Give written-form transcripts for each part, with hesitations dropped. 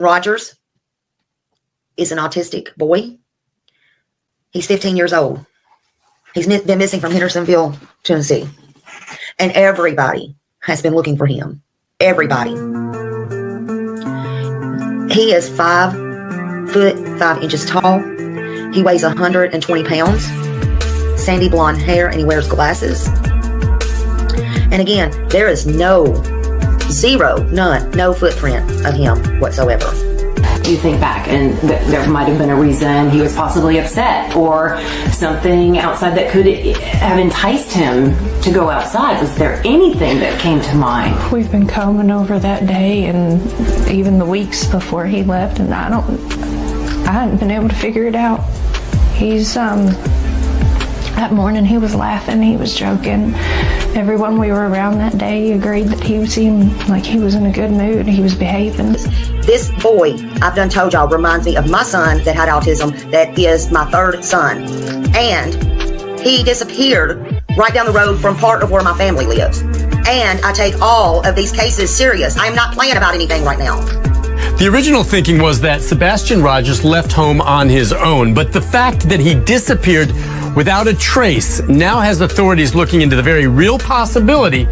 Rogers is an autistic boy. He's 15 years old. He's been missing from Hendersonville, Tennessee. And everybody has been looking for him. Everybody. He is 5 foot 5 inches tall. He weighs 120 pounds. Sandy blonde hair, and he wears glasses. And again, there is no footprint of him whatsoever. You think back, and there might have been a reason he was possibly upset, or something outside that could have enticed him to go outside. Was there anything that came to mind? We've been combing over that day and even the weeks before he left, and I hadn't been able to figure it out. That morning he was laughing, he was joking. Everyone we were around that day agreed that he seemed like he was in a good mood. He was behaving. This boy, I've done told y'all, reminds me of my son that had autism, that is my third son. And he disappeared right down the road from part of where my family lives. And I take all of these cases serious. I am not playing about anything right now. The original thinking was that Sebastian Rogers left home on his own, but the fact that he disappeared without a trace now has authorities looking into the very real possibility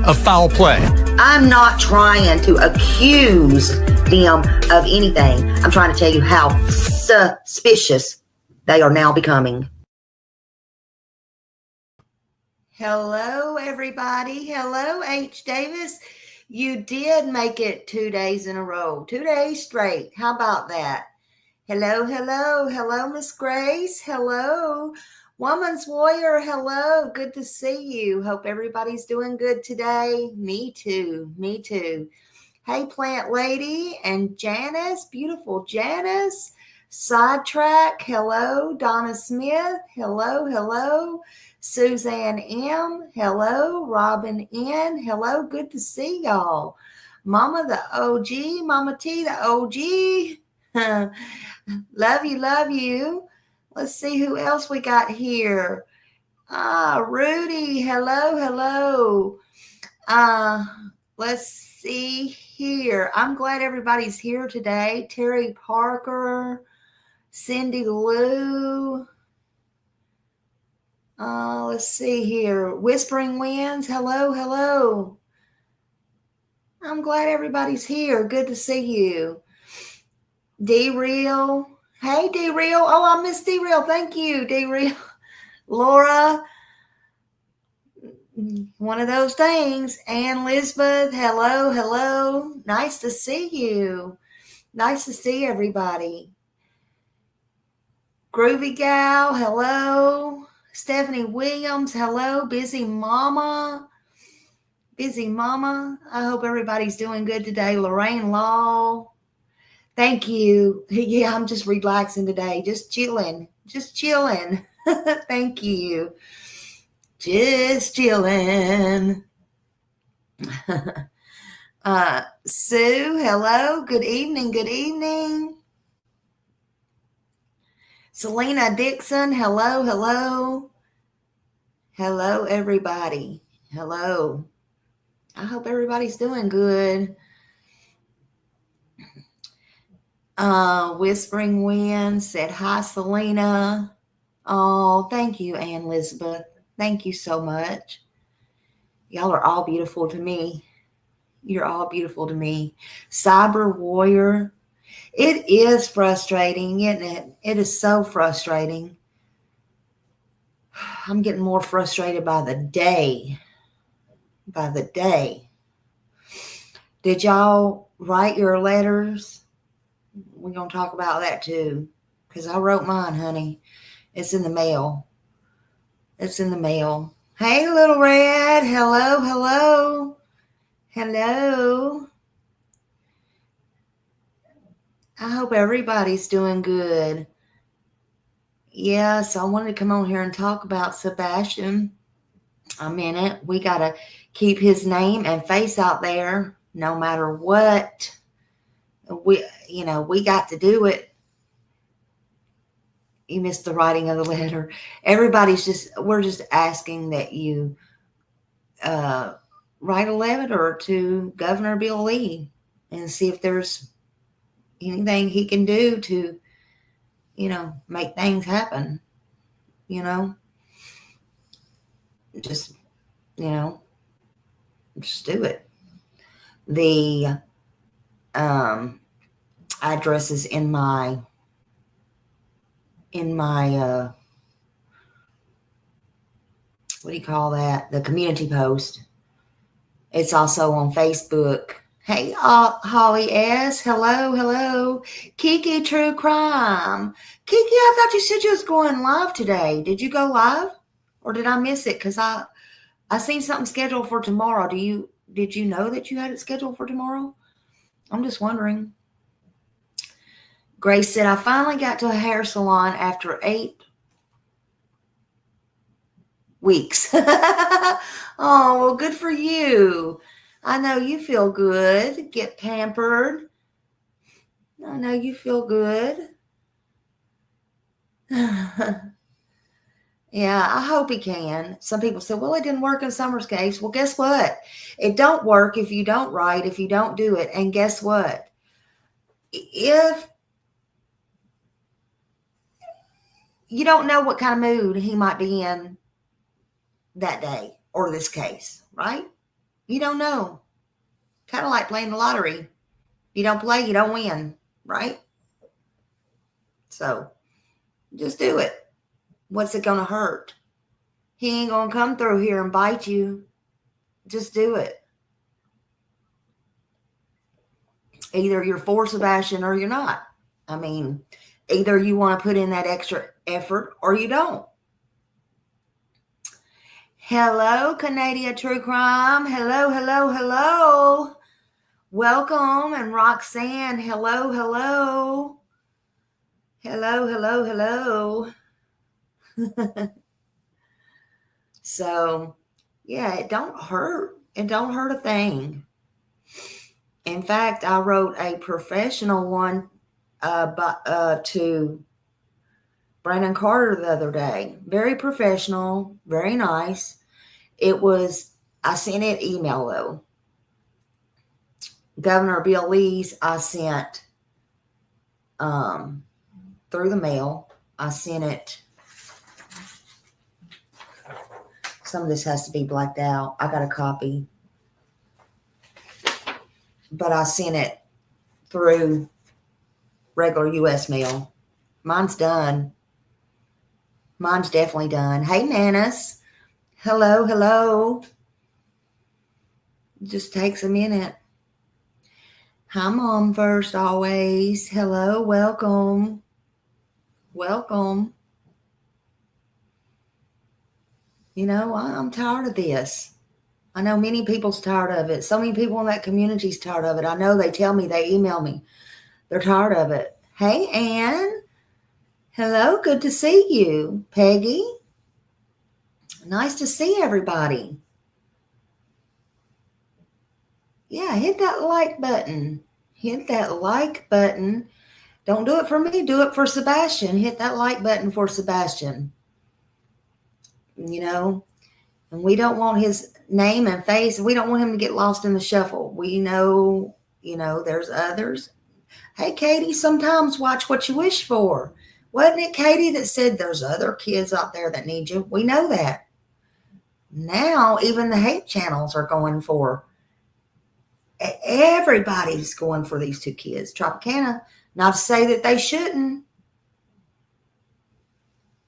of foul play. I'm not trying to accuse them of anything. I'm trying to tell you how suspicious they are now becoming. Hello, everybody. Hello, H. Davis. You did make it 2 days in a row, 2 days straight. How about that? Hello, hello, hello, Miss Grace. Hello, Woman's Warrior. Hello, good to see you. Hope everybody's doing good today. Me too, me too. Hey, Plant Lady and Janice, beautiful Janice. Sidetrack, hello. Donna Smith, hello, hello. Suzanne M, hello. Robin N, hello. Good to see y'all. Mama the OG, Mama T the OG. Love you, love you. Let's see who else we got here. Rudy, hello, hello. Let's see here. I'm glad everybody's here today. Terry Parker, Cindy Lou. Let's see here. Whispering Winds, hello, hello. I'm glad everybody's here. Good to see you. D-Real. Hey, D-Real. Oh, I missed D-Real. Thank you, D-Real. Laura. One of those things. Ann Lisbeth. Hello, hello. Nice to see you. Nice to see everybody. Groovy Gal. Hello. Stephanie Williams. Hello. Busy Mama. Busy Mama. I hope everybody's doing good today. Lorraine Law. Thank you. Yeah, I'm just relaxing today. Just chilling. Just chilling. Thank you. Just chilling. Sue, hello. Good evening. Good evening. Selena Dixon, hello, hello. Hello, everybody. Hello. I hope everybody's doing good. Whispering Wind said, hi, Selena. Oh, thank you, Ann Elizabeth. Thank you so much. Y'all are all beautiful to me. You're all beautiful to me. Cyber Warrior. It is frustrating, isn't it? It is so frustrating. I'm getting more frustrated by the day. By the day. Did y'all write your letters? We're going to talk about that too. Because I wrote mine, honey. It's in the mail. It's in the mail. Hey, Little Red. Hello, hello. Hello. I hope everybody's doing good. Yeah, so I wanted to come on here and talk about Sebastian a minute. We got to keep his name and face out there no matter what. We got to do it. You missed the writing of the letter. We're just asking that you write a letter to Governor Bill Lee and see if there's anything he can do to, make things happen, just, just do it. The address is in my what do you call that? The community post. It's also on Facebook. Hey, Holly S. Hello. Kiki True Crime. Kiki, I thought you said you was going live today. Did you go live? Or did I miss it? Because I seen something scheduled for tomorrow. Did you know that you had it scheduled for tomorrow? I'm just wondering. Grace said, I finally got to a hair salon after 8 weeks. Oh, well, good for you. I know you feel good. Get pampered. I know you feel good. Yeah, I hope he can. Some people say, well, it didn't work in Summer's case. Well, guess what? It don't work if you don't write, if you don't do it. And guess what? If you don't know what kind of mood he might be in that day or this case, right? You don't know. Kind of like playing the lottery. You don't play, you don't win, right? So just do it. What's it going to hurt? He ain't going to come through here and bite you. Just do it. Either you're for Sebastian or you're not. I mean, either you want to put in that extra effort or you don't. Hello, Canada True Crime. Hello. Welcome. And Roxanne, hello. Hello. So, yeah, it don't hurt. It don't hurt a thing. In fact, I wrote a professional one to Brandon Carter the other day. Very professional, very nice. I sent it email though. Governor Bill Lee's, I sent through the mail. I sent it. Some of this has to be blacked out. I got a copy. But I sent it through regular U.S. mail. Mine's done. Mine's definitely done. Hey, Manus. Hello. Just takes a minute. Hi, Mom first always. Hello, welcome. I'm tired of this. I know many people's tired of it. So many people in that community's tired of it. I know they tell me, they email me. They're tired of it. Hey, Ann. Hello, good to see you. Peggy. Nice to see everybody. Yeah, hit that like button. Don't do it for me. Do it for Sebastian. Hit that like button for Sebastian. And we don't want his name and face. We don't want him to get lost in the shuffle. We know, there's others. Hey, Katie, sometimes watch what you wish for. Wasn't it Katie that said there's other kids out there that need you? We know that. Now, even the hate channels are going for, everybody's going for these 2 kids. Tropicana, not to say that they shouldn't.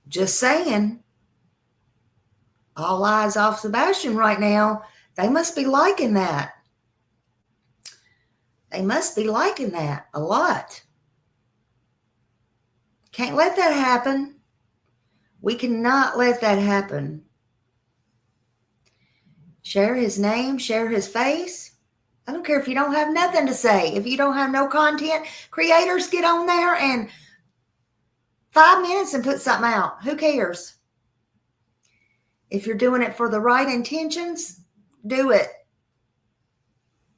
Just saying. All eyes off Sebastian right now. They must be liking that. They must be liking that a lot. Can't let that happen. We cannot let that happen. Share his name, share his face. I don't care if you don't have nothing to say. If you don't have no content, creators get on there and 5 minutes and put something out. Who cares? If you're doing it for the right intentions, do it.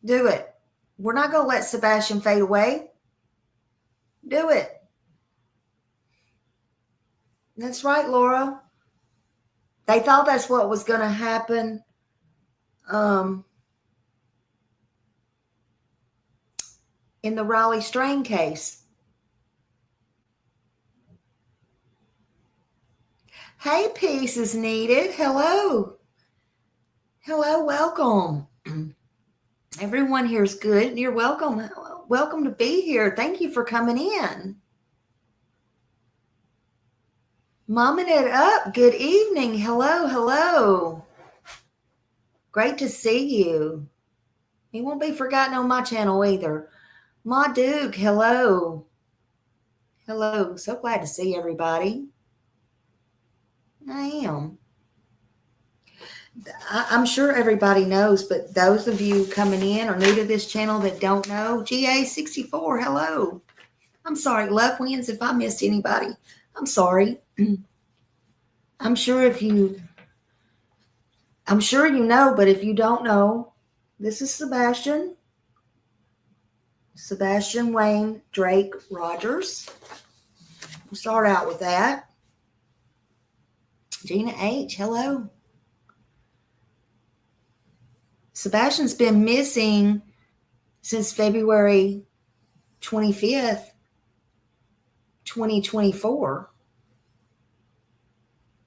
Do it. We're not going to let Sebastian fade away. Do it. That's right, Laura. They thought that's what was going to happen. in the Raleigh Strain case. Hey, peace is needed. Hello. Hello, welcome. Everyone here is good. You're welcome. Welcome to be here. Thank you for coming in. Momming it up. Good evening. Hello, hello. Great to see you. You won't be forgotten on my channel either. Ma Duke, hello. Hello. So glad to see everybody. I am. I'm sure everybody knows, but those of you coming in or new to this channel that don't know, GA64, hello. I'm sorry, love wins if I missed anybody. I'm sorry. I'm sure you know, but if you don't know, this is Sebastian. Sebastian Wayne Drake Rogers. We'll start out with that. Gina H, hello. Sebastian's been missing since February 25th, 2024.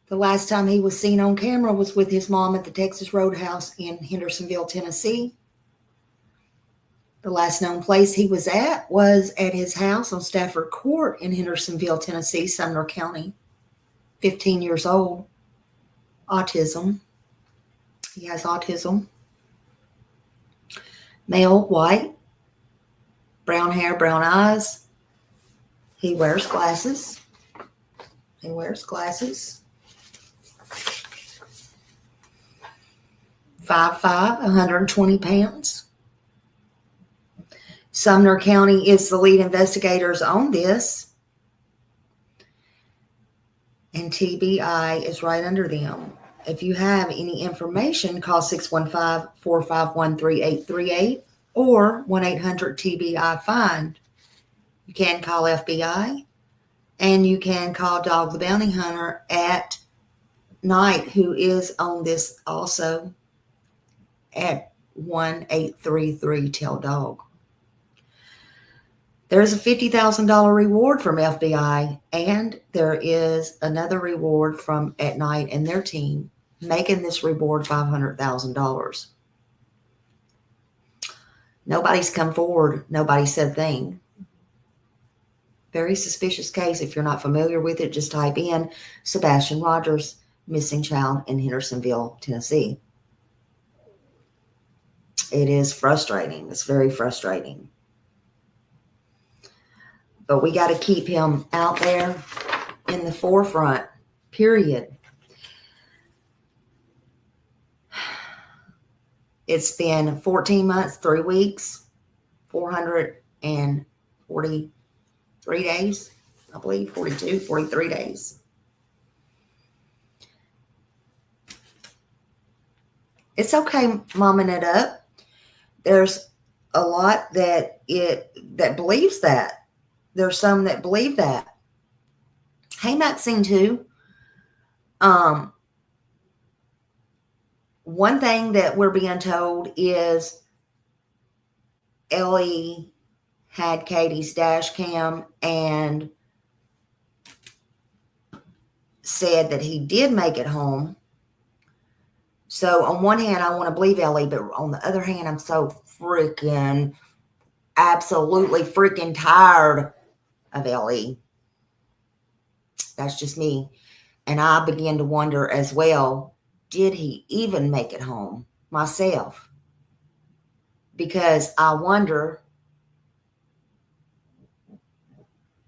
The last time he was seen on camera was with his mom at the Texas Roadhouse in Hendersonville, Tennessee. The last known place he was at his house on Stafford Court in Hendersonville, Tennessee, Sumner County. 15 years old. Autism. He has autism. Male, white. Brown hair, brown eyes. He wears glasses. 5'5", 120 pounds. Sumner County is the lead investigators on this. And TBI is right under them. If you have any information, call 615-451-3838 or 1-800-TBI-FIND. You can call FBI and you can call Dog the Bounty Hunter at night, who is on this also, at 1-833-TELL-DOG. There's a $50,000 reward from FBI, and there is another reward from At Night and their team, making this reward $500,000. Nobody's come forward. Nobody said a thing. Very suspicious case. If you're not familiar with it, just type in Sebastian Rogers, missing child in Hendersonville, Tennessee. It is frustrating. It's very frustrating. But we got to keep him out there in the forefront, period. It's been 14 months, 3 weeks, 443 days, I believe, 43 days. It's okay momming it up. There's a lot that believes that. There's some that believe that. Hey, Maxine, too. One thing that we're being told is Ellie had Katie's dash cam and said that he did make it home. So on one hand, I want to believe Ellie, but on the other hand, I'm so absolutely freaking tired of Ellie. That's just me. And I began to wonder as well, did he even make it home myself? Because I wonder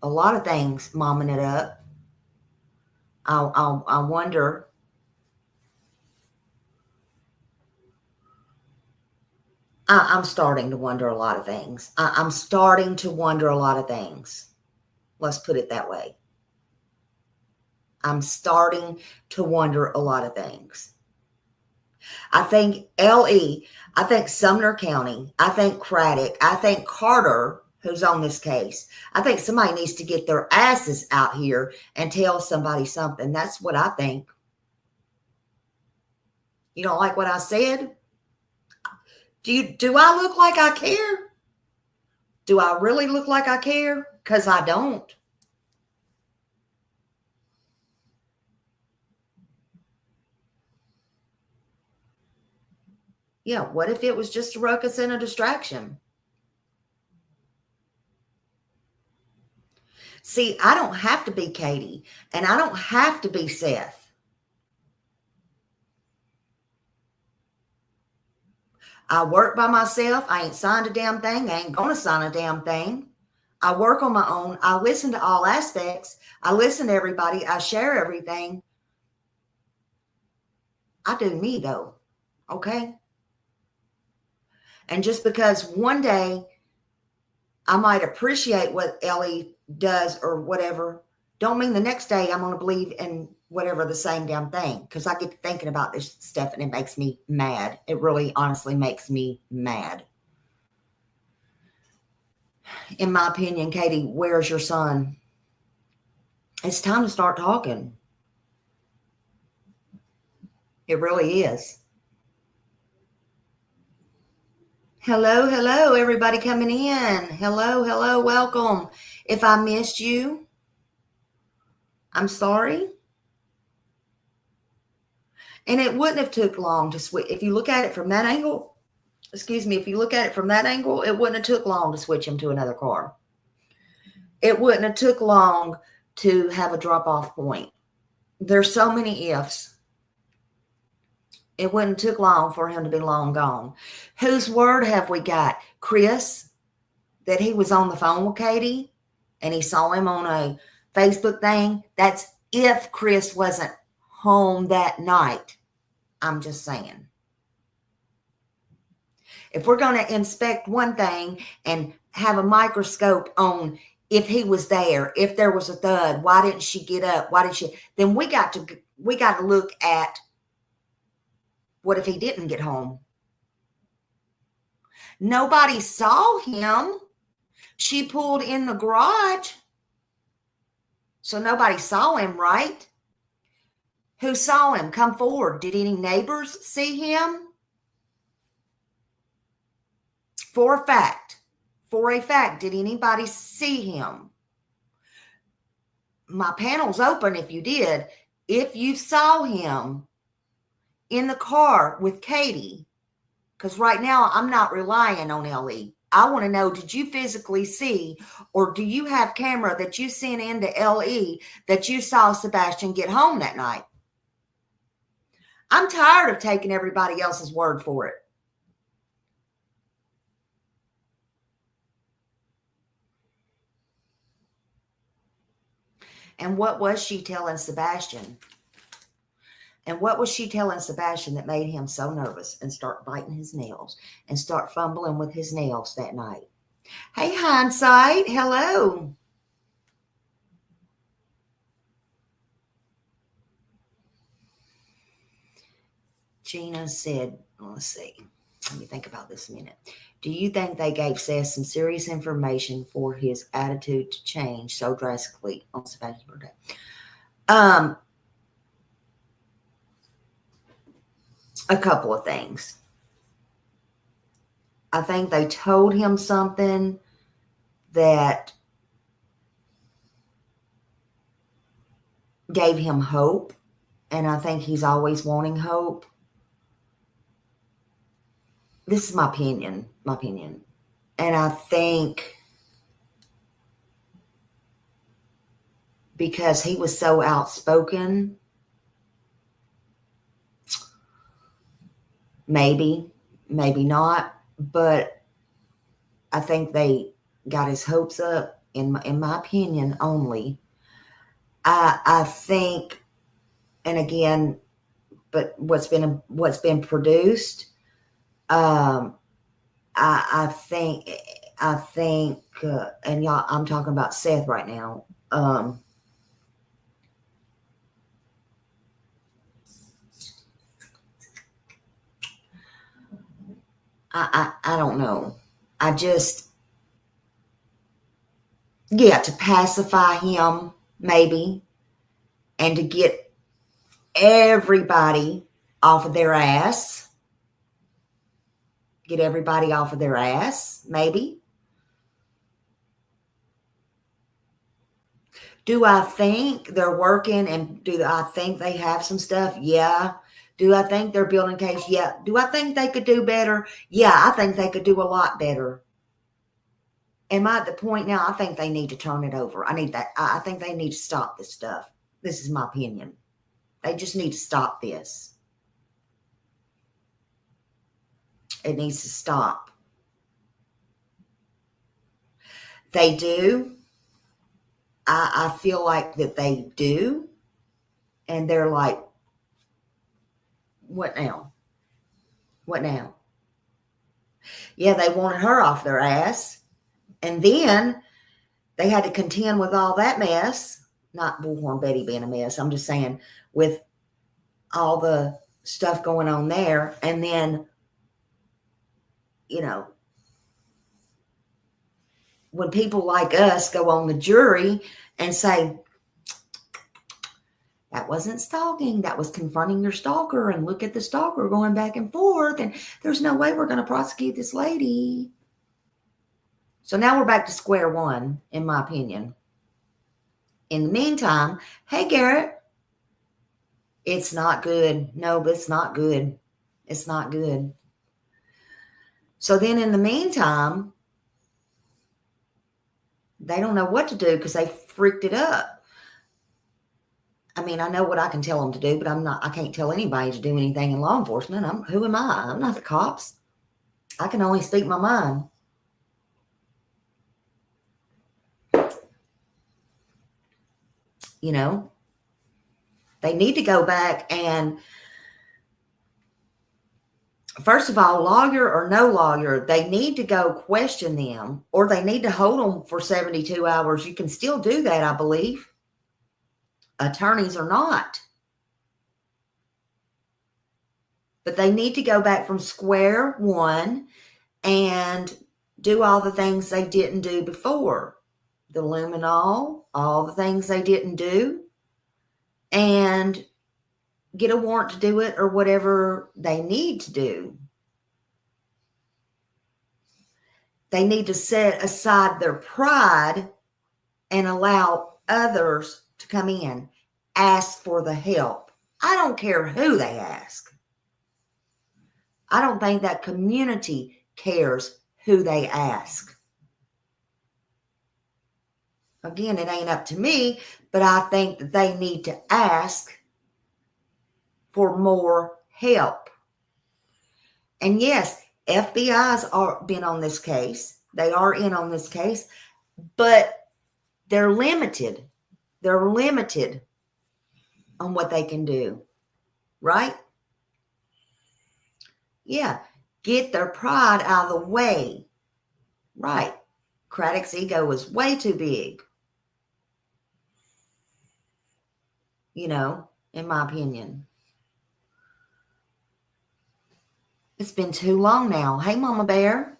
a lot of things, momming it up. I wonder I'm starting to wonder a lot of things. I'm starting to wonder a lot of things. Let's put it that way. I'm starting to wonder a lot of things. I think LE, I think Sumner County, I think Craddock, I think Carter, who's on this case. I think somebody needs to get their asses out here and tell somebody something. That's what I think. You don't like what I said? Do I look like I care? Do I really look like I care? Because I don't. Yeah, what if it was just a ruckus and a distraction? See, I don't have to be Katie, and I don't have to be Seth. I work by myself. I ain't signed a damn thing. I ain't gonna sign a damn thing. I work on my own. I listen to all aspects. I listen to everybody. I share everything. I do me, though. Okay? And just because one day I might appreciate what Ellie does or whatever, don't mean the next day I'm going to believe in whatever the same damn thing. Because I get to thinking about this stuff and it makes me mad. It really honestly makes me mad. In my opinion, Katie, where's your son? It's time to start talking. It really is. Hello, everybody coming in. Hello, welcome. If I missed you, I'm sorry. And it wouldn't have took long to switch. If you look at it from that angle, if you look at it from that angle, it wouldn't have took long to switch him to another car. It wouldn't have took long to have a drop-off point. There's so many ifs. It wouldn't have took long for him to be long gone. Whose word have we got? Chris, that he was on the phone with Katie and he saw him on a Facebook thing. That's if Chris wasn't home that night. I'm just saying. If we're going to inspect one thing and have a microscope on if he was there, if there was a thud, why didn't she get up? Then we got to look at what if he didn't get home? Nobody saw him. She pulled in the garage. So nobody saw him, right? Who saw him? Come forward. Did any neighbors see him? For a fact, did anybody see him? My panel's open if you did. If you saw him in the car with Katie, because right now I'm not relying on Ellie. I want to know, did you physically see, or do you have camera that you sent into LE that you saw Sebastian get home that night? I'm tired of taking everybody else's word for it. And what was she telling Sebastian? And what was she telling Sebastian that made him so nervous and start biting his nails and start fumbling with his nails that night? Hey, Hindsight. Hello. Gina said, let's see. Let me think about this a minute. Do you think they gave Seth some serious information for his attitude to change so drastically on Sebastian's birthday? A couple of things. I think they told him something that gave him hope, and I think he's always wanting hope. This is my opinion. And I think because he was so outspoken, maybe not, but I think they got his hopes up, in my opinion only. I think, and again, but what's been produced, I think, and y'all, I'm talking about Seth right now. I don't know. I just, to pacify him, maybe, and to get everybody off of their ass. Maybe. Do I think they're working, and do I think they have some stuff? Yeah. Do I think they're building a case? Yeah. Do I think they could do better? Yeah, I think they could do a lot better. Am I at the point now? I think they need to turn it over. I think they need to stop this stuff. This is my opinion. They just need to stop this. It needs to stop. They do. I feel like that they do. And they're like, what now? What now? Yeah, they wanted her off their ass. And then they had to contend with all that mess. Not Bullhorn Betty being a mess. I'm just saying with all the stuff going on there. And then, when people like us go on the jury and say, that wasn't stalking, that was confronting your stalker, and look at the stalker going back and forth, and there's no way we're going to prosecute this lady. So now we're back to square one, in my opinion. In the meantime, hey, Garrett, it's not good. No, but it's not good. It's not good. So then in the meantime, they don't know what to do because they freaked it up. I mean, I know what I can tell them to do, but I can't tell anybody to do anything in law enforcement. Who am I? I'm not the cops. I can only speak my mind. They need to go back and, first of all, lawyer or no lawyer, they need to go question them, or they need to hold them for 72 hours. You can still do that, I believe. Attorneys are not. But they need to go back from square one and do all the things they didn't do before. The luminol, all the things they didn't do, and get a warrant to do it or whatever they need to do. They need to set aside their pride and allow others to come in. Ask for the help. I don't care who they ask. I don't think that community cares who they ask. Again, it ain't up to me, but I think that they need to ask for more help. And yes, FBI's are been on this case. They are in on this case, but they're limited. They're limited on what they can do, right? Yeah, get their pride out of the way, right? Craddock's ego is way too big, in my opinion. It's been too long now. Hey, Mama Bear.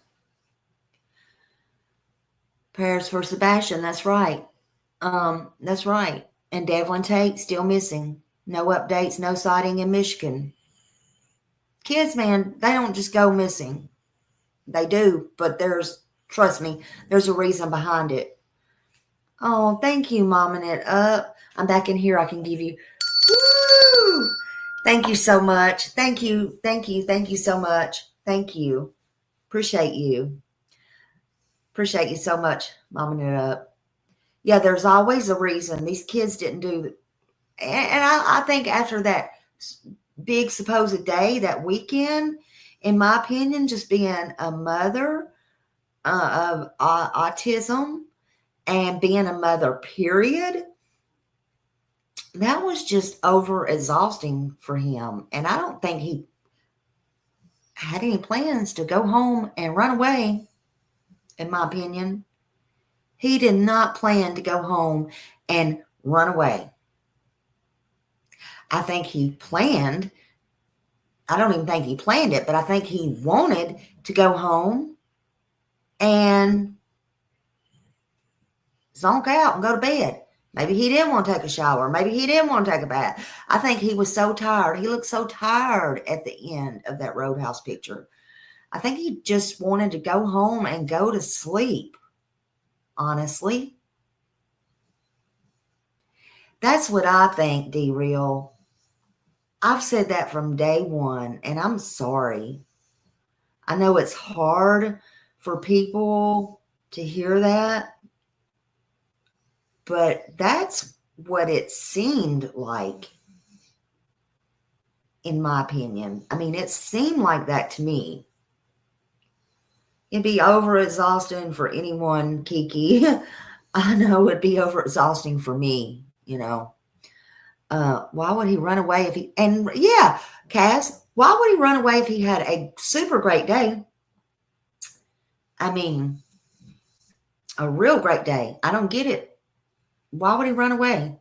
Prayers for Sebastian. That's right. That's right. And Devlin Tate still missing. No updates, no sighting in Michigan. Kids, man, they don't just go missing. They do, but trust me, there's a reason behind it. Oh, thank you, momming it up. I'm back in here. I can give you, woo! Thank you so much. Thank you so much. Thank you. Appreciate you. Appreciate you so much, momming it up. Yeah, there's always a reason. These kids didn't do it. And I think after that big supposed day, that weekend, in my opinion, just being a mother of autism and being a mother, period, that was just over exhausting for him. And I don't think he had any plans to go home and run away, in my opinion. He did not plan to go home and run away. I think he planned, I don't even think he planned it, but I think he wanted to go home and zonk out and go to bed. Maybe he didn't want to take a shower. Maybe he didn't want to take a bath. I think he was so tired. He looked so tired at the end of that Roadhouse picture. I think he just wanted to go home and go to sleep, honestly. That's what I think, D-Real. I've said that from day one, and I'm sorry. I know it's hard for people to hear that, but that's what it seemed like, in my opinion. I mean, it seemed like that to me. It'd be over exhausting for anyone, Kiki. I know it'd be over exhausting for me, you know. Why would he run away if he, and yeah, Cass, why would he run away if he had a super great day? I mean, a real great day. I don't get it. Why would he run away?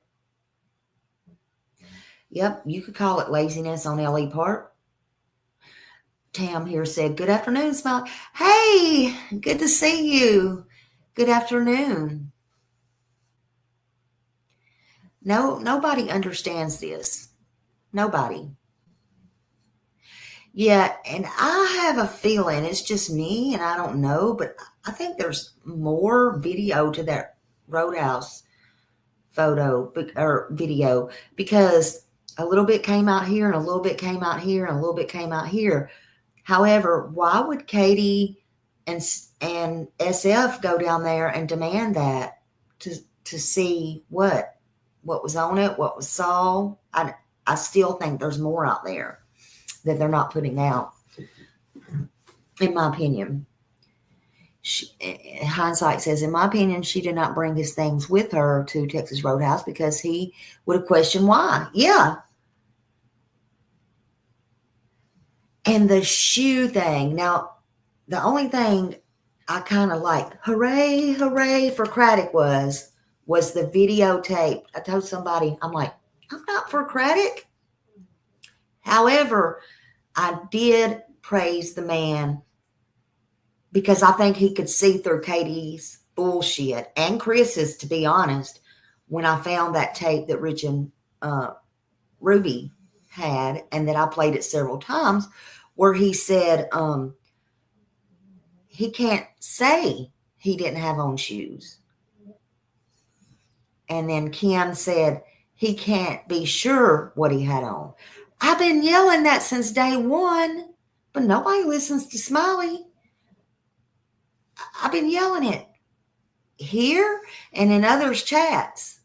Yep, you could call it laziness on LE part. Tam here said, good afternoon, Smile. Hey, good to see you. Good afternoon. No, nobody understands this. Nobody. Yeah, and I have a feeling it's just me, and I don't know, but I think there's more video to that Roadhouse photo or video, because a little bit came out here and a little bit came out here and a little bit came out here. However, why would Katie and SF go down there and demand that to see what was on it, what was saw? I still think there's more out there that they're not putting out, in my opinion. Hindsight says, in my opinion, she did not bring his things with her to Texas Roadhouse because he would have questioned why. Yeah. And the shoe thing. Now, the only thing I kind of like, hooray for Craddock was the videotape. I told somebody, I'm like, I'm not for Craddock. However, I did praise the man because I think he could see through Katie's bullshit and Chris's, to be honest, when I found that tape that Rich and Ruby had, and that I played it several times, where he said he can't say he didn't have on shoes. And then Ken said he can't be sure what he had on. I've been yelling that since day one, but nobody listens to Smiley. I've been yelling it here and in others' chats.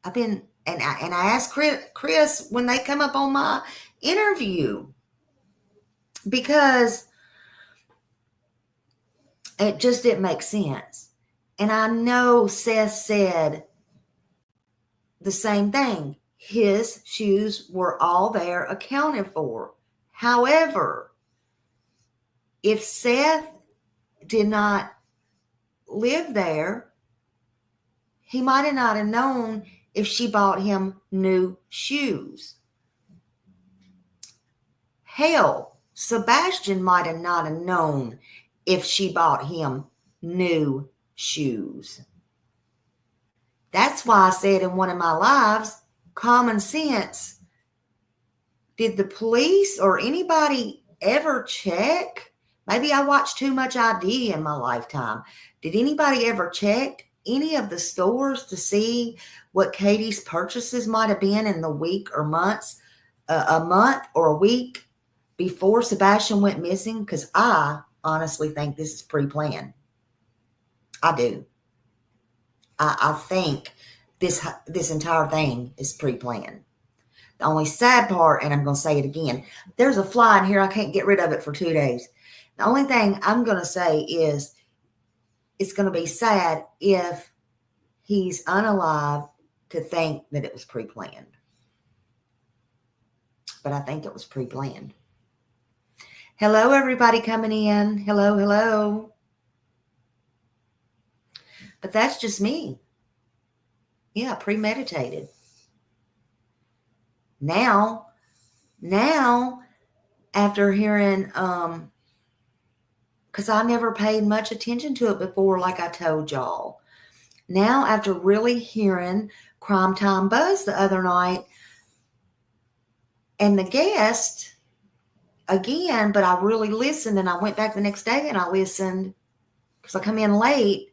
I've been, and I asked Chris when they come up on my interview, because it just didn't make sense. And I know Seth said the same thing. His shoes were all there accounted for. However, if Seth did not live there, he might have not have known if she bought him new shoes. Hell, Sebastian might have not have known if she bought him new shoes. That's why I said in one of my lives, common sense. Did the police or anybody ever check? Maybe I watched too much ID in my lifetime. Did anybody ever check any of the stores to see what Katie's purchases might have been in the week or months, a month or a week before Sebastian went missing? Because I honestly think this is pre-planned. I do. I think this entire thing is pre-planned. The only sad part, and I'm going to say it again, there's a fly in here. I can't get rid of it for 2 days. The only thing I'm going to say is it's going to be sad if he's unalive to think that it was pre-planned. But I think it was pre-planned. Hello, everybody coming in. Hello. But that's just me. Yeah, premeditated. Now, after hearing, because I never paid much attention to it before, like I told y'all. Now, after really hearing Crime Time Buzz the other night, and the guest, again, but I really listened, and I went back the next day and I listened, because I come in late,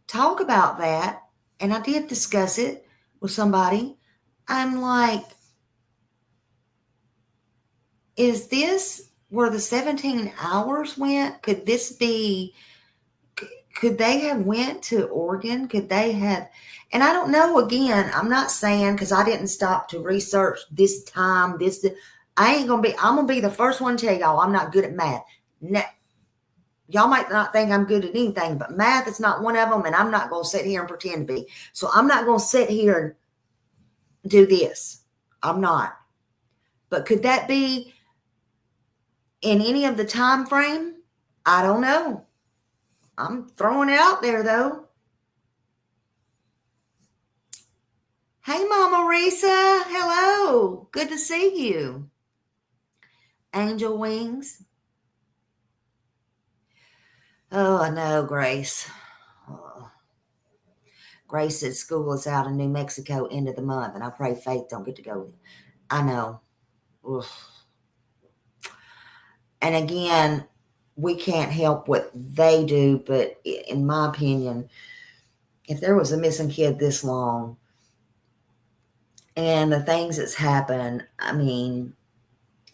talk about that. and I did discuss it with somebody. I'm like, is this where the 17 hours went? Could this be, could they have went to Oregon? Could they have, and I don't know, again, I'm not saying, because I didn't stop to research this time, I'm going to be the first one to tell y'all I'm not good at math. No, y'all might not think I'm good at anything, but math is not one of them, and I'm not going to sit here and pretend to be. So I'm not going to sit here and do this. I'm not. But could that be in any of the time frame? I don't know. I'm throwing it out there, though. Hey, Mama Risa. Hello. Good to see you. Angel Wings. Oh, I know, Grace. Oh. Grace said school is out in New Mexico end of the month, and I pray Faith don't get to go. I know. Oof. And again, we can't help what they do, but in my opinion, if there was a missing kid this long and the things that's happened, I mean,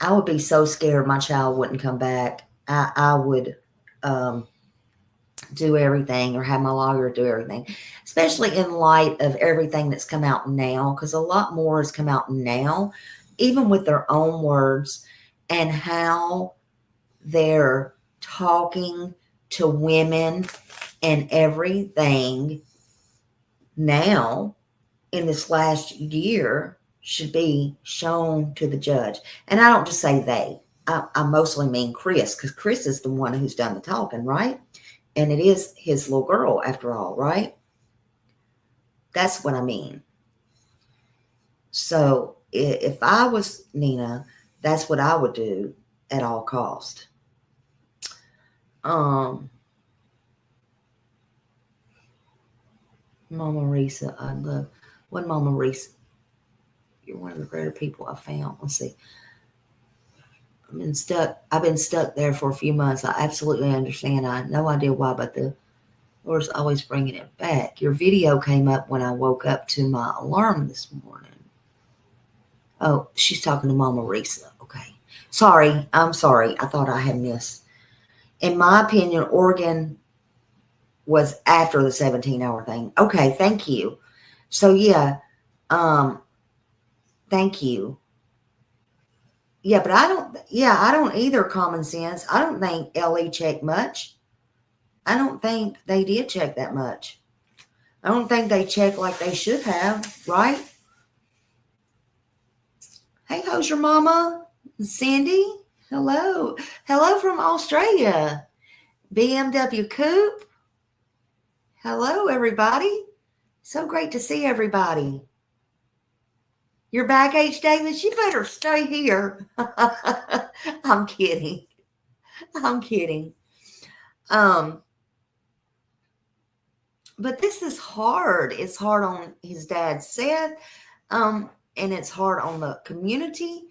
I would be so scared my child wouldn't come back. I would do everything, or have my lawyer do everything, especially in light of everything that's come out now, because a lot more has come out now, even with their own words and how they're talking to women and everything now in this last year should be shown to the judge. And I don't just say they. I mostly mean Chris, because Chris is the one who's done the talking, right? And it is his little girl, after all, right? That's what I mean. So if I was Nina, that's what I would do at all cost. Mama Risa, I love. What Mama Risa? You're one of the greater people I found. Let's see. I've been stuck there for a few months. I absolutely understand. I have no idea why, but the Lord's always bringing it back. Your video came up when I woke up to my alarm this morning. Oh, she's talking to Mama Risa. Okay. Sorry. I'm sorry. I thought I had missed. In my opinion, Oregon was after the 17-hour thing. Okay. Thank you. So, yeah. Thank you. Yeah, but I don't either, common sense. I don't think LE checked much. I don't think they did check that much. I don't think they checked like they should have, right? Hey, how's your mama? Cindy? Hello. Hello from Australia. BMW Coupe. Hello, everybody. So great to see everybody. You're back, H. Davis? You better stay here. I'm kidding. I'm kidding. But this is hard. It's hard on his dad, Seth, and it's hard on the community,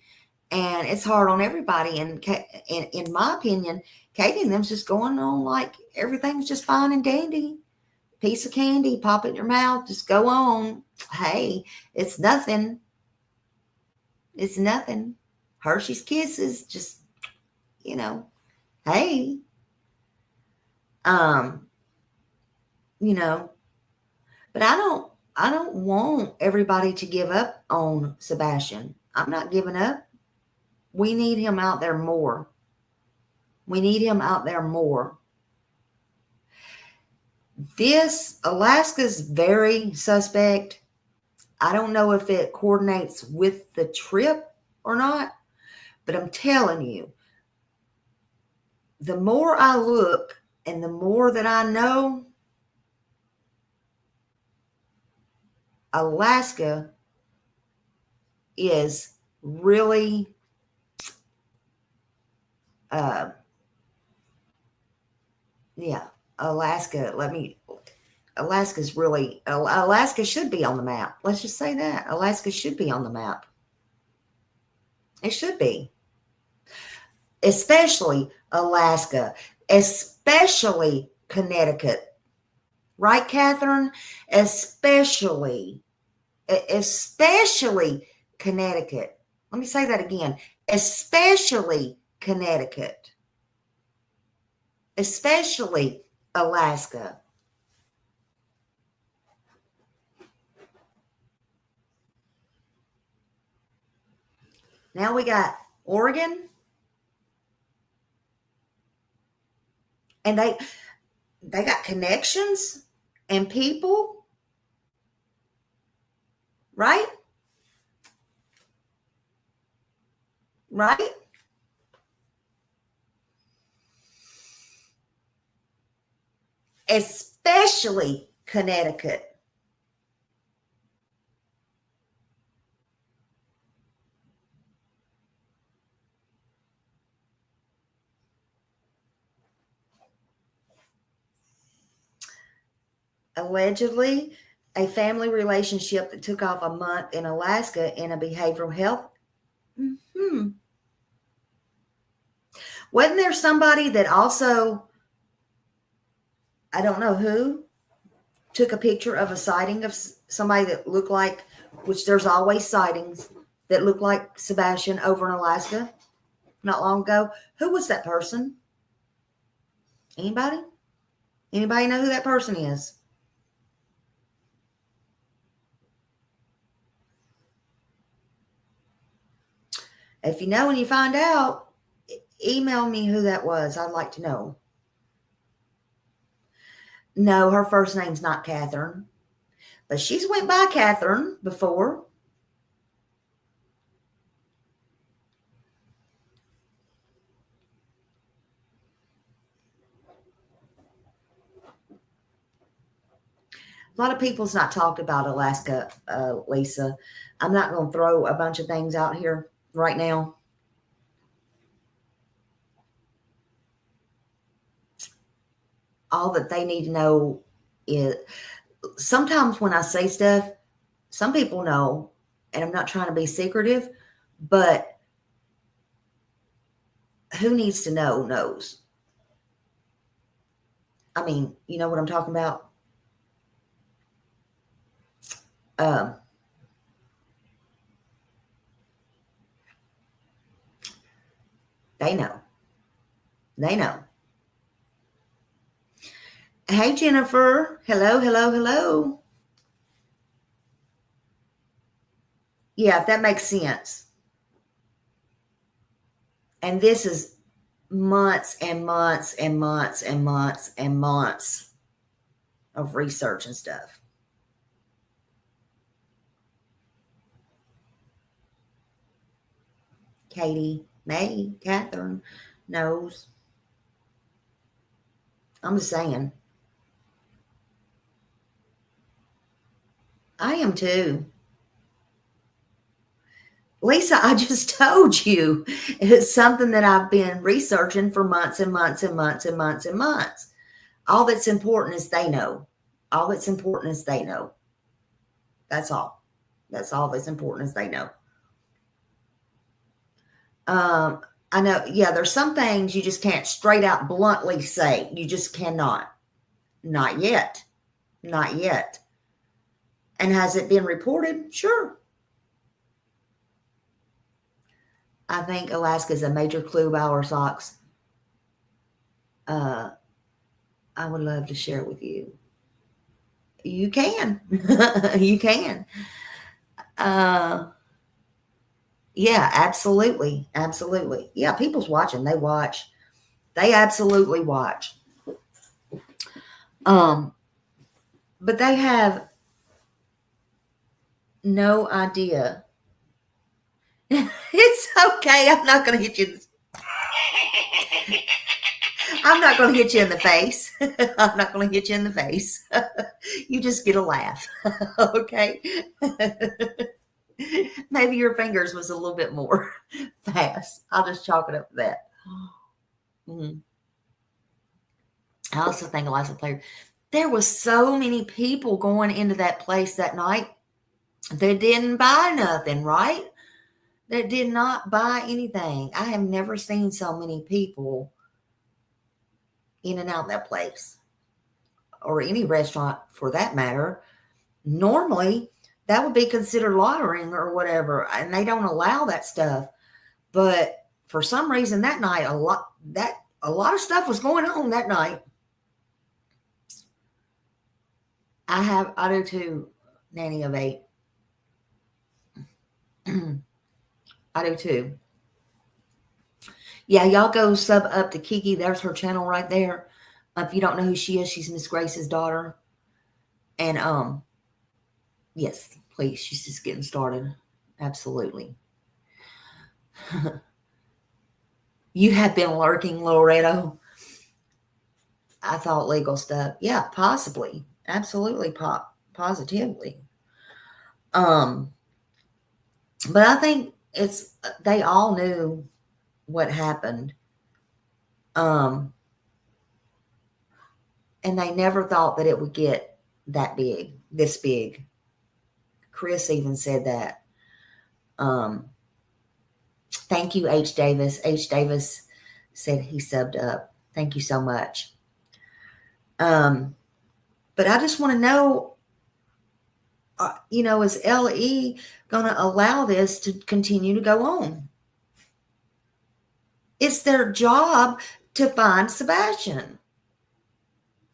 and it's hard on everybody. And in my opinion, Katie and them's just going on like everything's just fine and dandy. Piece of candy, pop it in your mouth, just go on. Hey, it's nothing. It's nothing. Hershey's Kisses, just, hey. But I don't want everybody to give up on Sebastian. I'm not giving up. We need him out there more. We need him out there more. This Alaska's very suspect. I don't know if it coordinates with the trip or not, but I'm telling you, the more I look and the more that I know, Alaska is really Alaska should be on the map. Let's just say that. Alaska should be on the map. It should be. Especially Alaska, especially Connecticut. Right, Catherine? Especially Connecticut. Let me say that again. Especially Connecticut. Especially Alaska. Now we got Oregon. And they got connections and people, right? Right? Especially Connecticut. Allegedly, a family relationship that took off a month in Alaska in a behavioral health. Wasn't there somebody that also, I don't know who, took a picture of a sighting of somebody that looked like, which there's always sightings that look like Sebastian over in Alaska not long ago? Who was that person? Anybody? Anybody know who that person is? If you know and you find out, email me who that was. I'd like to know. No, her first name's not Catherine, but she's went by Catherine before. A lot of people's not talked about Alaska, Lisa. I'm not going to throw a bunch of things out here right now. All that they need to know is, sometimes when I say stuff, some people know, and I'm not trying to be secretive, but who needs to know knows. I mean, you know what I'm talking about? They know. They know. Hey, Jennifer. Hello, hello, hello. Yeah, if that makes sense. And this is months and months and months and months and months of research and stuff. Katie, May, Catherine knows. I'm just saying. I am too. Lisa, I just told you it's something that I've been researching for months and months and months and months and months. All that's important is they know. All that's important is they know. That's all. That's all that's important is they know. I know, yeah, there's some things you just can't straight out bluntly say. You just cannot. Not yet. Not yet. And has it been reported? Sure. I think Alaska is a major clue about our socks. I would love to share it with you. You can. You can. Yeah, absolutely. Absolutely. Yeah, people's watching. They watch. They absolutely watch. But they have no idea. It's okay. I'm not going to hit you. I'm not going to hit you in the face. I'm not going to hit you in the face. You just get a laugh. Okay. Maybe your fingers was a little bit more fast. I'll just chalk it up to that. Mm-hmm. I also think Eliza played. There was so many people going into that place that night that didn't buy nothing, right? That did not buy anything. I have never seen so many people in and out of that place. or any restaurant for that matter, normally that would be considered loitering or whatever, and they don't allow that stuff. But for some reason that night, a lot of stuff was going on that night. I do too, Nanny of 8. I do too. Yeah, y'all go sub up to Kiki. There's her channel right there. If you don't know who she is, she's Miss Grace's daughter. And yes, please, she's just getting started. Absolutely. You have been lurking, Loretto. I thought legal stuff. Yeah, possibly. Absolutely, positively. But I think they all knew what happened. And they never thought that it would get that big, this big. Chris even said that. Thank you, H. Davis. H. Davis said he subbed up. Thank you so much. But I just want to know, is LE going to allow this to continue to go on? It's their job to find Sebastian.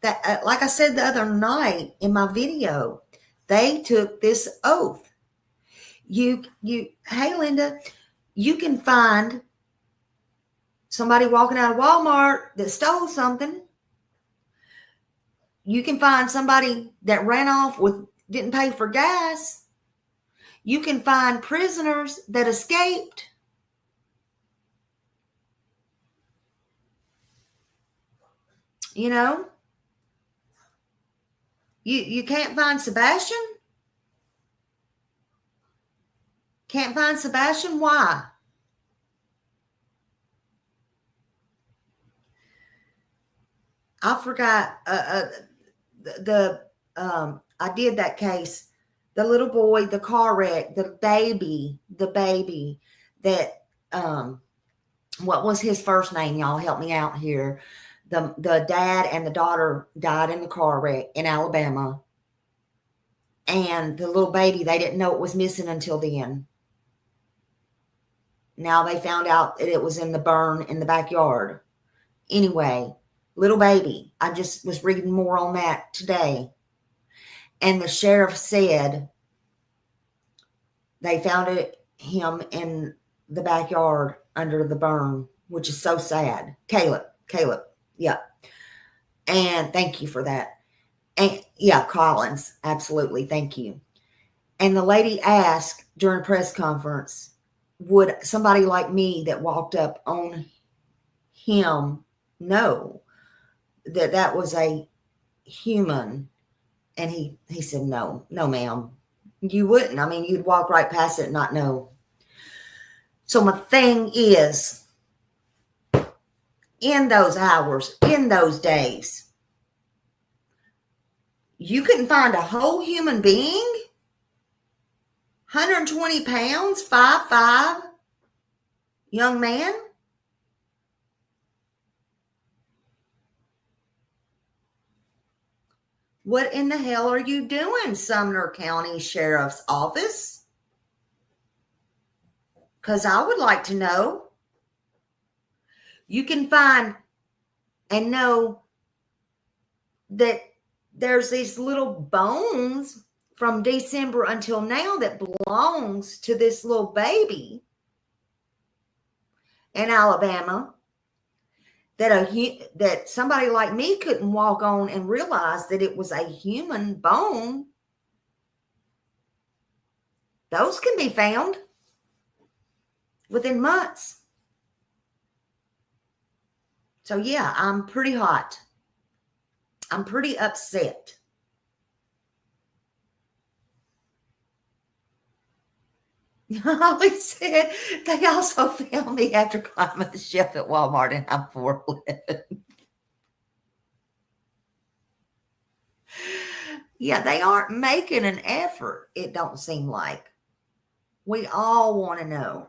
That, like I said the other night in my video, they took this oath. Hey, Linda, you can find somebody walking out of Walmart that stole something. You can find somebody that ran off didn't pay for gas. You can find prisoners that escaped. You can't find Sebastian? Can't find Sebastian? Why? I forgot I did that case. The little boy, the car wreck, the baby that what was his first name? Y'all help me out here. The dad and the daughter died in the car wreck in Alabama. And the little baby, they didn't know it was missing until then. Now they found out that it was in the burn in the backyard. Anyway, little baby. I just was reading more on that today. And the sheriff said they found him in the backyard under the burn, which is so sad. Caleb. Yeah. And thank you for that. And yeah, Collins. Absolutely. Thank you. And the lady asked during a press conference, would somebody like me that walked up on him know that was a human? And he said, no, ma'am, you wouldn't. I mean, you'd walk right past it and not know. So my thing is, in those hours, in those days, you couldn't find a whole human being? 120 pounds, 5'5", young man? What in the hell are you doing, Sumner County Sheriff's Office? Because I would like to know. You can find and know that there's these little bones from December until now that belongs to this little baby in Alabama that somebody like me couldn't walk on and realize that it was a human bone. Those can be found within months. So yeah, I'm pretty hot. I'm pretty upset. Holly said they also found me after climbing the shelf at Walmart and I'm 4'11". Yeah, they aren't making an effort, it don't seem like. We all want to know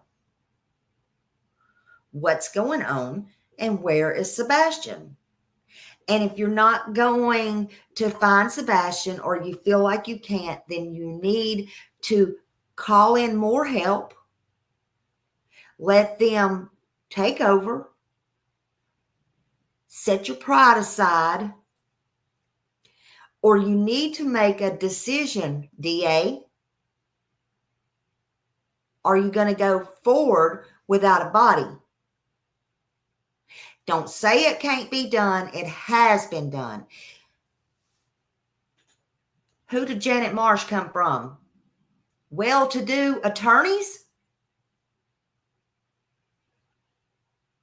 what's going on and where is Sebastian. And if you're not going to find Sebastian, or you feel like you can't, then you need to call in more help. Let them take over. Set your pride aside. Or you need to make a decision, DA. Are you going to go forward without a body? Don't say it can't be done. It has been done. Who did Janet Marsh come from? Well-to-do attorneys?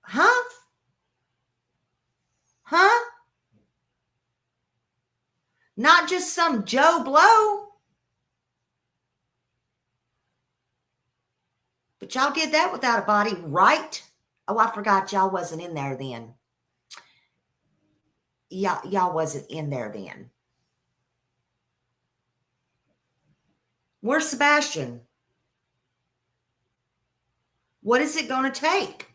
Huh? Not just some Joe Blow. But y'all did that without a body, right? Oh, I forgot y'all wasn't in there then. Y'all wasn't in there then. Where's Sebastian? What is it going to take?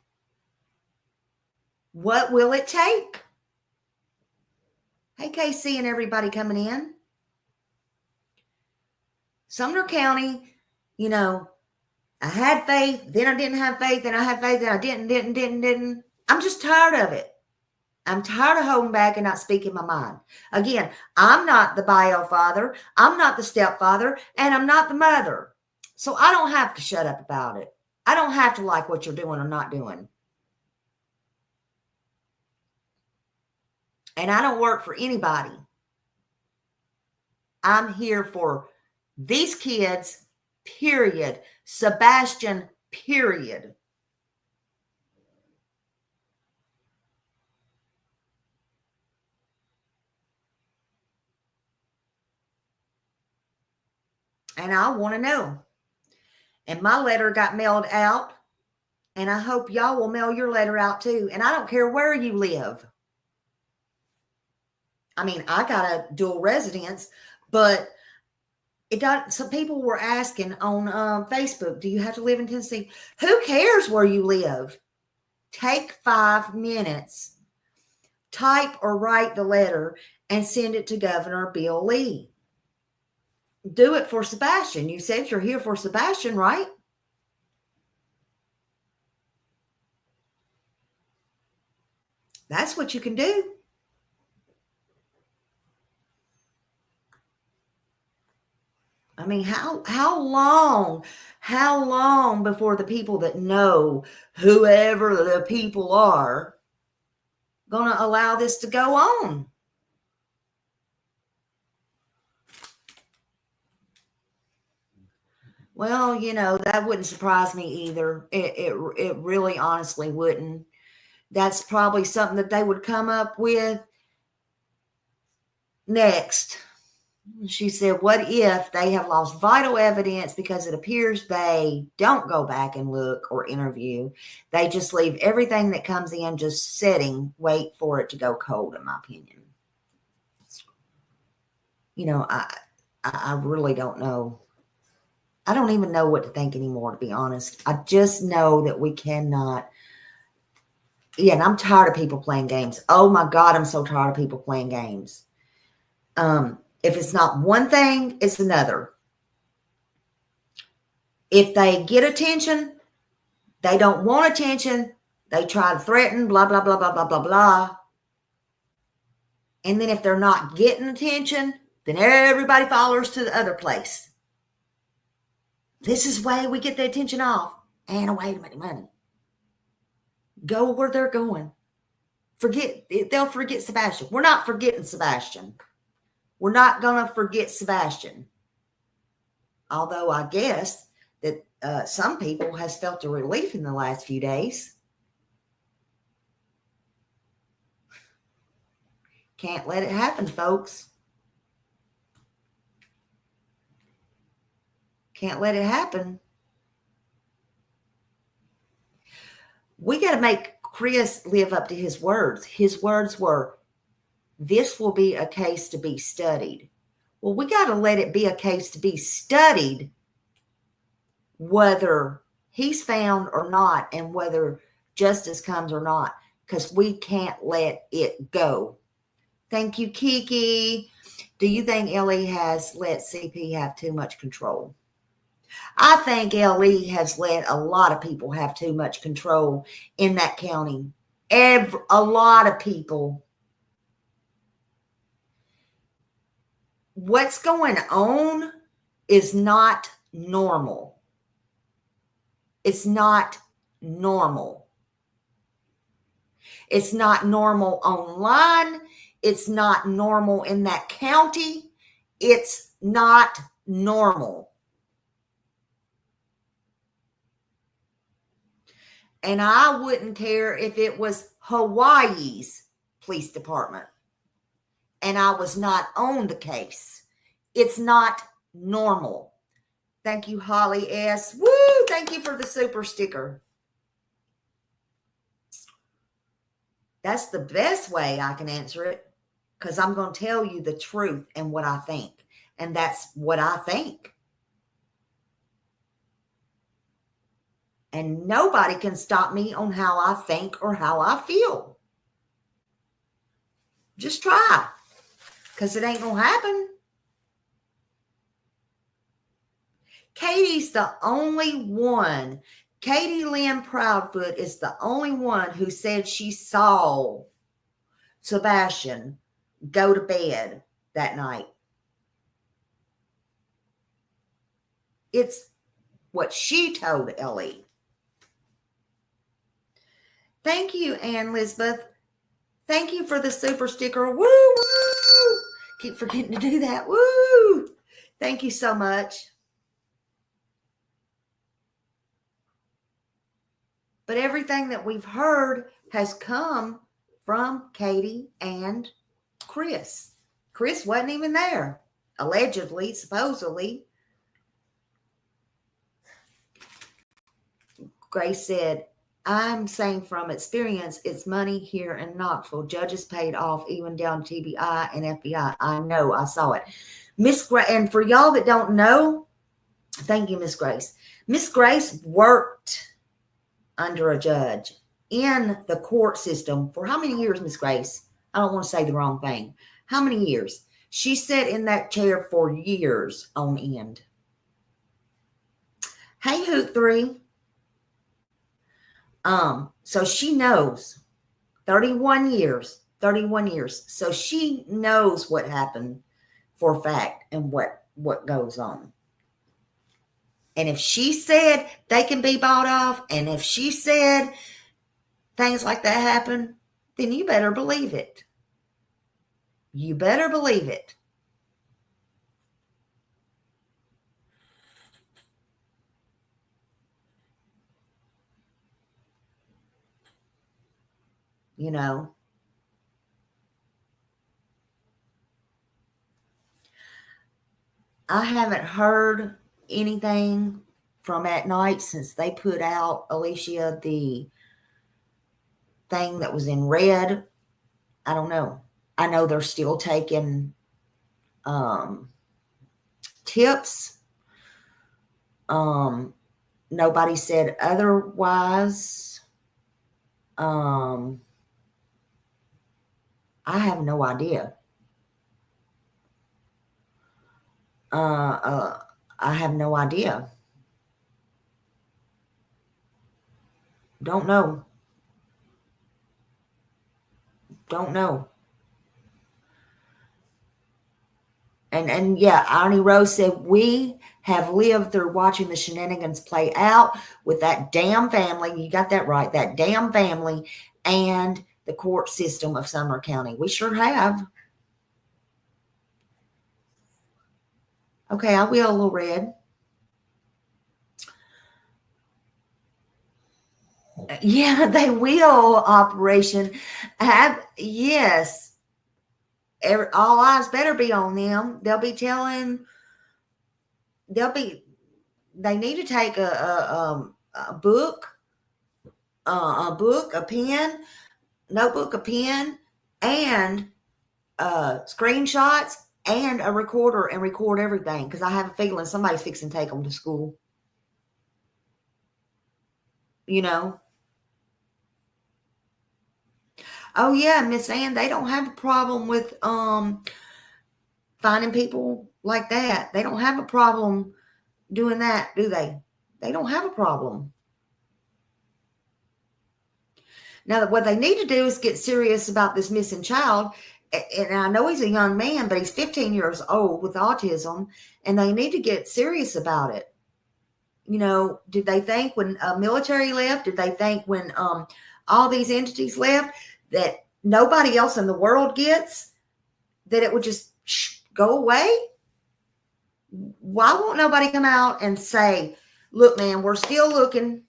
What will it take? Hey, KC and everybody coming in. Sumner County, I had faith, then I didn't have faith, then I had faith, then I didn't. I'm just tired of it. I'm tired of holding back and not speaking my mind. Again, I'm not the bio father, I'm not the stepfather, and I'm not the mother. So I don't have to shut up about it. I don't have to like what you're doing or not doing. And I don't work for anybody. I'm here for these kids, period. Sebastian, period. And I want to know. And my letter got mailed out. And I hope y'all will mail your letter out too. And I don't care where you live. I mean, I got a dual residence, but some people were asking on Facebook, do you have to live in Tennessee? Who cares where you live? Take 5 minutes, type or write the letter, and send it to Governor Bill Lee. Do it for Sebastian. You said you're here for Sebastian, right? That's what you can do. I mean, how long before the people that know, whoever the people are, going to allow this to go on? Well, that wouldn't surprise me either. It really honestly wouldn't. That's probably something that they would come up with next. She said, what if they have lost vital evidence because it appears they don't go back and look or interview? They just leave everything that comes in just sitting, wait for it to go cold, in my opinion. I really don't know. I don't even know what to think anymore, to be honest. I just know that we cannot. Yeah, and I'm tired of people playing games. Oh my God, I'm so tired of people playing games. If it's not one thing, it's another. If they get attention, they don't want attention. They try to threaten, blah, blah, blah, blah, blah, blah, blah. And then if they're not getting attention, then everybody follows to the other place. This is why we get the attention off and a way to make money. Go where they're going. They'll forget Sebastian. We're not forgetting Sebastian. We're not going to forget Sebastian. Although I guess that some people has felt a relief in the last few days. Can't let it happen, folks. Can't let it happen. We got to make Chris live up to his words. His words were, this will be a case to be studied. Well, we got to let it be a case to be studied, whether he's found or not, and whether justice comes or not, because we can't let it go. Thank you, Kiki. Do you think LE has let CP have too much control? I think LE has let a lot of people have too much control in that county. A lot of people. What's going on is not normal. It's not normal. It's not normal online. It's not normal in that county. It's not normal. And I wouldn't care if it was Hawaii's police department and I was not on the case. It's not normal. Thank you, Holly S. Woo! Thank you for the super sticker. That's the best way I can answer it, because I'm going to tell you the truth and what I think. And that's what I think. And nobody can stop me on how I think or how I feel. Just try, because it ain't going to happen. Katie's the only one. Katie Lynn Proudfoot is the only one who said she saw Sebastian go to bed that night. It's what she told Ellie. Thank you, Ann Lisbeth. Thank you for the super sticker. Woo, woo. Keep forgetting to do that. Woo. Thank you so much. But everything that we've heard has come from Katie and Chris. Chris wasn't even there, allegedly, supposedly. Grace said, I'm saying from experience, it's money here in Knoxville. Judges paid off even down to TBI and FBI. I know, I saw it. Miss Grace, and for y'all that don't know, thank you, Miss Grace. Miss Grace worked under a judge in the court system for how many years, Miss Grace? I don't want to say the wrong thing. How many years? She sat in that chair for years on end. Hey, Hoot 3. So she knows 31 years. So she knows what happened for a fact and what goes on. And if she said they can be bought off, and if she said things like that happen, then you better believe it. You better believe it. You know. I haven't heard anything from at night since they put out, Alicia, the thing that was in red. I don't know. I know they're still taking tips. Nobody said otherwise. I have no idea. I have no idea. Don't know. And yeah, Arnie Rose said, we have lived through watching the shenanigans play out with that damn family. You got that right. That damn family and the court system of Sumner County. We sure have. Okay, I will, Little Red. Yeah, they will, Operation. Yes. All eyes better be on them. They'll be telling, they need to take a book, a pen, notebook, a pen, and screenshots and a recorder and record everything, because I have a feeling somebody's fixing to take them to school. You know? Oh yeah, Miss Ann, they don't have a problem with finding people like that. They don't have a problem doing that, do they? They don't have a problem. Now, what they need to do is get serious about this missing child. And I know he's a young man, but he's 15 years old with autism, and they need to get serious about it. You know, did they think when military left, did they think when all these entities left that nobody else in the world gets, that it would just go away? Why won't nobody come out and say, look, man, we're still looking?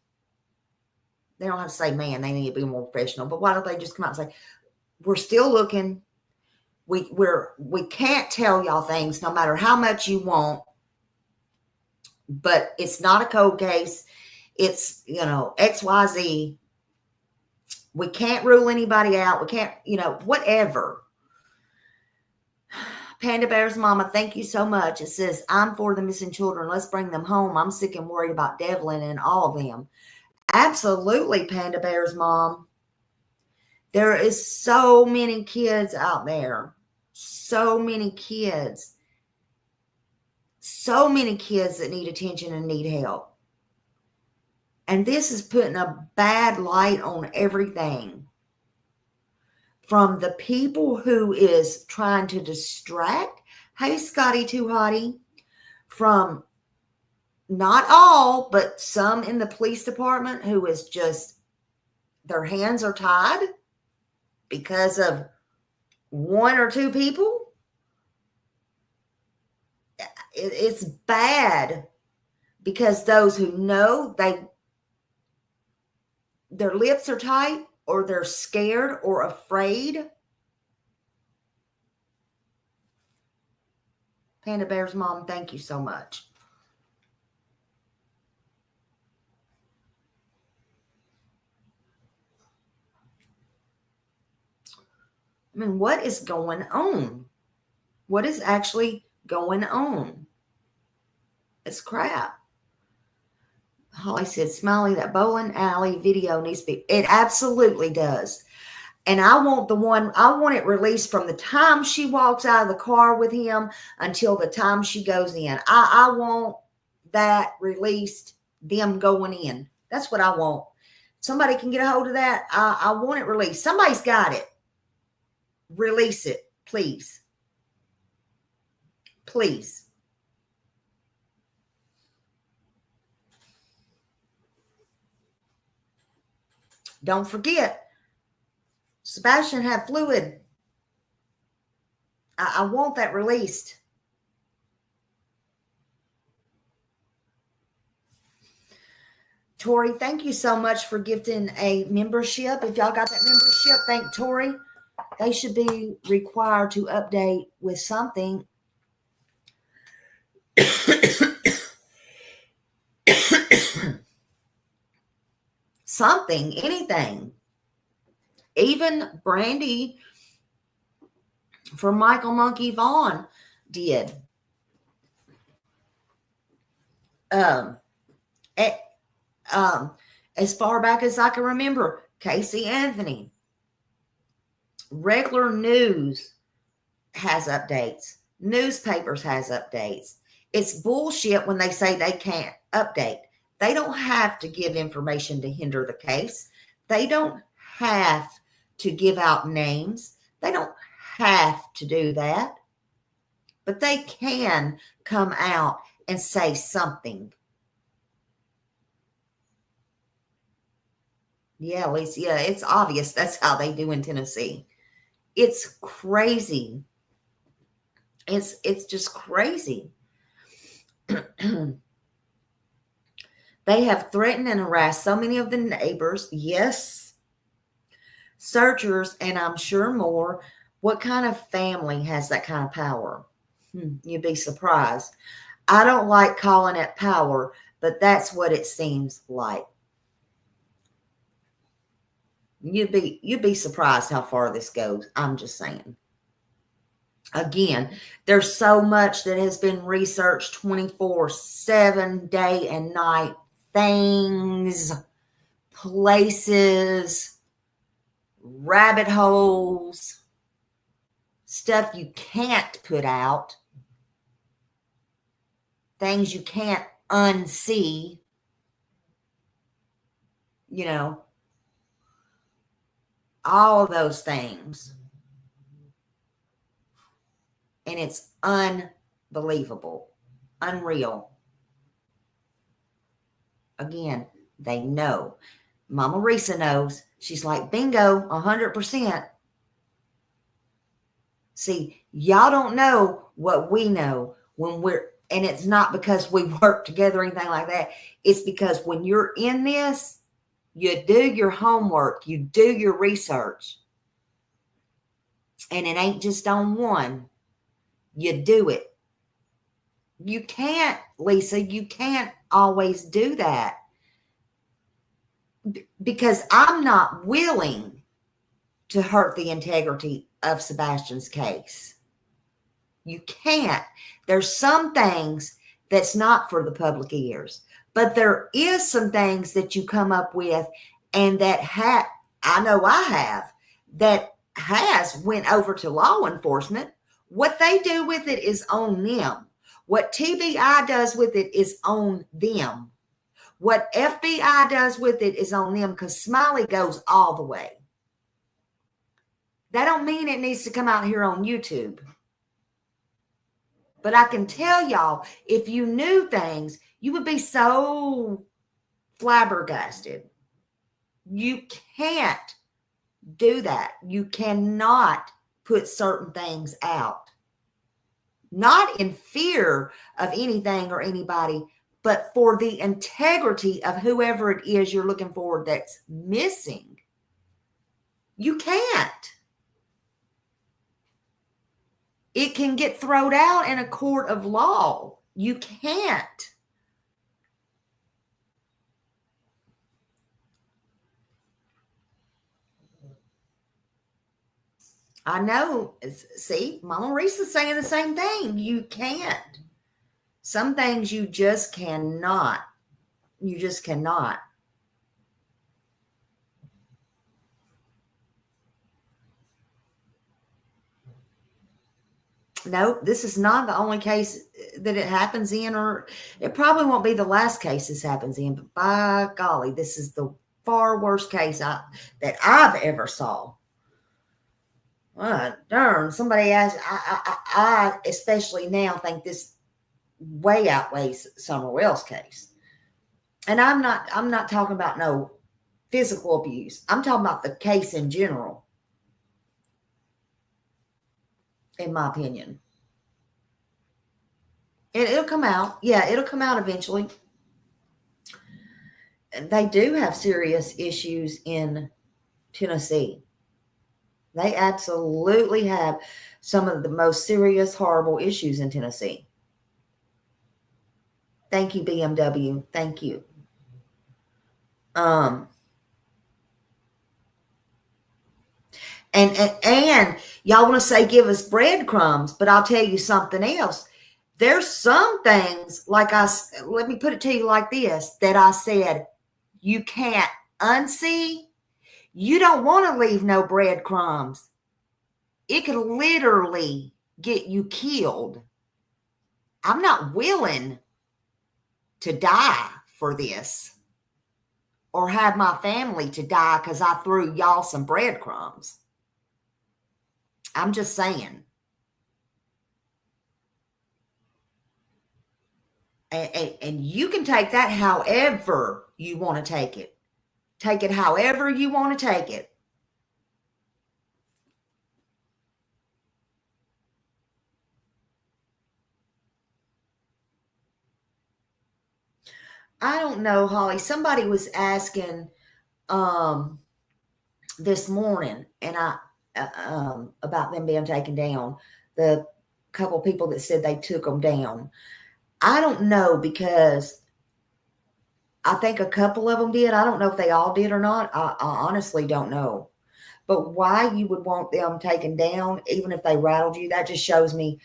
They don't have to say, man, they need to be more professional. But why don't they just come out and say, we're still looking. We can't tell y'all things no matter how much you want. But it's not a cold case. It's, XYZ. We can't rule anybody out. We can't, whatever. Panda Bear's mama, thank you so much. It says, I'm for the missing children. Let's bring them home. I'm sick and worried about Devlin and all of them. Absolutely, Panda Bear's mom. There is so many kids out there. So many kids. So many kids that need attention and need help. And this is putting a bad light on everything. From the people who is trying to distract. Hey, Scotty Too Hottie. From not all, but some in the police department who is just, their hands are tied because of one or two people. It's bad because those who know, their lips are tight or they're scared or afraid. Panda Bear's mom, thank you so much. I mean, what is going on? What is actually going on? It's crap. Holly said, Smiley, that bowling alley video needs to be. It absolutely does. And I want it released from the time she walks out of the car with him until the time she goes in. I want that released, them going in. That's what I want. Somebody can get a hold of that. I want it released. Somebody's got it. Release it, please. Please. Don't forget, Sebastian had fluid. I want that released. Tori, thank you so much for gifting a membership. If y'all got that membership, thank Tori. They should be required to update with something. Something, anything. Even Brandy from Michael Monkey Vaughn did. As far back as I can remember, Casey Anthony. Regular news has updates. Newspapers has updates. It's bullshit when they say they can't update. They don't have to give information to hinder the case. They don't have to give out names. They don't have to do that. But they can come out and say something. Yeah, Lisa, yeah, it's obvious that's how they do in Tennessee. It's crazy. It's just crazy. They have threatened and harassed so many of the neighbors. Yes. Searchers, and I'm sure more. What kind of family has that kind of power? You'd be surprised. I don't like calling it power, but that's what it seems like. You'd be surprised how far this goes. I'm just saying. Again, there's so much that has been researched 24/7, day and night. Things, places, rabbit holes, stuff you can't put out, things you can't unsee, you know, all of those things. And it's unbelievable, unreal. Again, they know. Mama Risa knows. She's like, bingo, 100%. See, y'all don't know what we know when we're, and it's not because we work together or anything like that. It's because when you're in this, you do your homework, you do your research. And it ain't just on one. You do it. You can't, Lisa, you can't always do that. Because I'm not willing to hurt the integrity of Sebastian's case. You can't. There's some things that's not for the public ears, but there is some things that you come up with and that I know I have, that has went over to law enforcement. What they do with it is on them. What TBI does with it is on them. What FBI does with it is on them, because Smiley goes all the way. That don't mean it needs to come out here on YouTube. But I can tell y'all, if you knew things, you would be so flabbergasted. You can't do that. You cannot put certain things out. Not in fear of anything or anybody, but for the integrity of whoever it is you're looking for that's missing. You can't. It can get thrown out in a court of law. You can't. I know. See, Mama Risa's saying the same thing. You can't. Some things you just cannot. You just cannot. No, this is not the only case that it happens in, or it probably won't be the last case this happens in, but by golly, this is the far worst case that I've ever saw. Darn, somebody asked, I especially now think this way outweighs Summerwell's case. And I'm not talking about no physical abuse. I'm talking about the case in general, in my opinion. It'll come out. Yeah, it'll come out eventually. They do have serious issues in Tennessee. They absolutely have some of the most serious, horrible issues in Tennessee. Thank you, BMW. Thank you. And y'all want to say give us breadcrumbs, but I'll tell you something else. There's some things, let me put it to you like this, that I said you can't unsee. You don't want to leave no breadcrumbs. It could literally get you killed. I'm not willing to die for this, or have my family to die because I threw y'all some breadcrumbs. I'm just saying. And you can take that however you want to take it. Take it however you want to take it. I don't know, Holly. Somebody was asking this morning, and about them being taken down. The couple people that said they took them down. I don't know, because I think a couple of them did. I don't know if they all did or not. I honestly don't know. But why you would want them taken down, even if they rattled you, that just shows me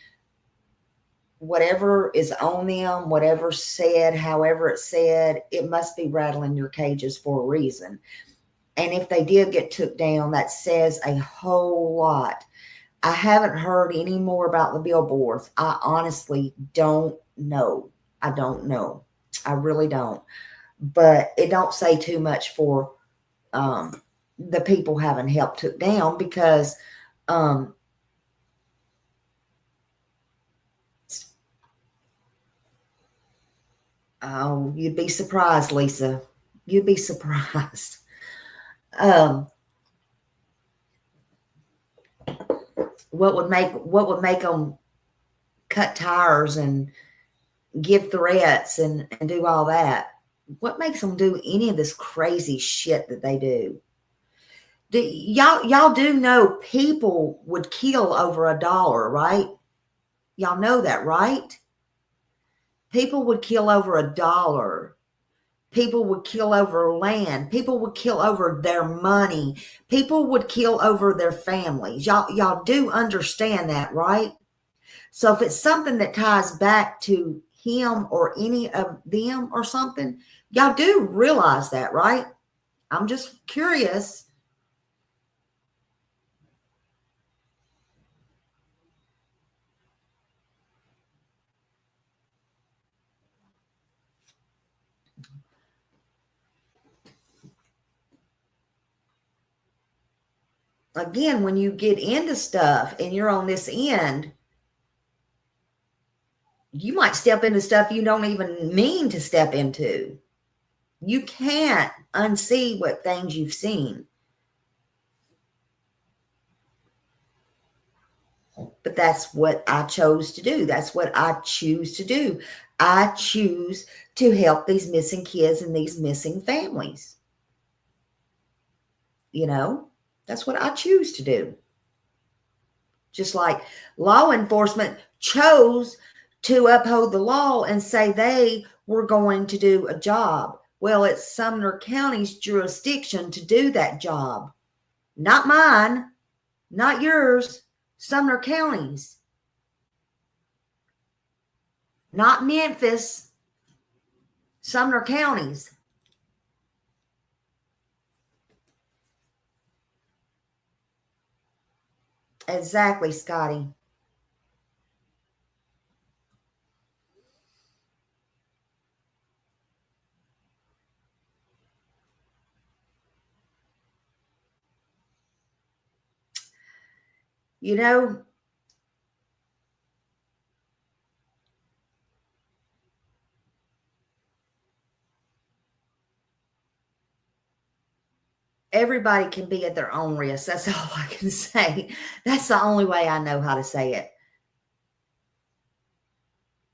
whatever is on them, whatever said, however it's said, it must be rattling your cages for a reason. And if they did get took down, that says a whole lot. I haven't heard any more about the billboards. I honestly don't know. I don't know. I really don't. But it don't say too much for the people having help took down, because oh, you'd be surprised, Lisa. You'd be surprised. What would make them cut tires and give threats and do all that? What makes them do any of this crazy shit that they do? Y'all do know people would kill over $1, right? Y'all know that, right? People would kill over $1. People would kill over land. People would kill over their money. People would kill over their families. Y'all do understand that, right? So if it's something that ties back to him or any of them or something, y'all do realize that, right? I'm just curious. Again, when you get into stuff and you're on this end, you might step into stuff you don't even mean to step into. You can't unsee what things you've seen. But that's what I chose to do. That's what I choose to do. I choose to help these missing kids and these missing families. You know, that's what I choose to do. Just like law enforcement chose to uphold the law and say they were going to do a job. Well, it's Sumner County's jurisdiction to do that job. Not mine, not yours, Sumner County's. Not Memphis, Sumner County's. Exactly, Scotty. You know, everybody can be at their own risk. That's all I can say. That's the only way I know how to say it.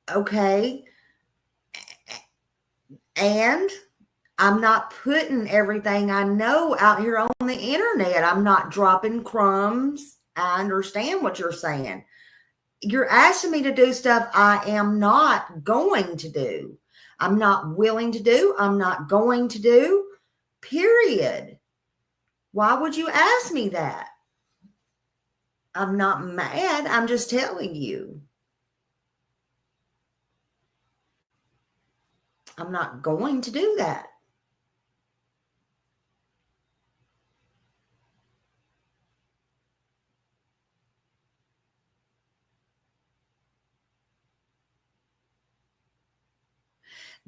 Okay. And I'm not putting everything I know out here on the internet. I'm not dropping crumbs. I understand what you're saying. You're asking me to do stuff I am not going to do. I'm not willing to do. I'm not going to do. Period. Why would you ask me that? I'm not mad. I'm just telling you. I'm not going to do that.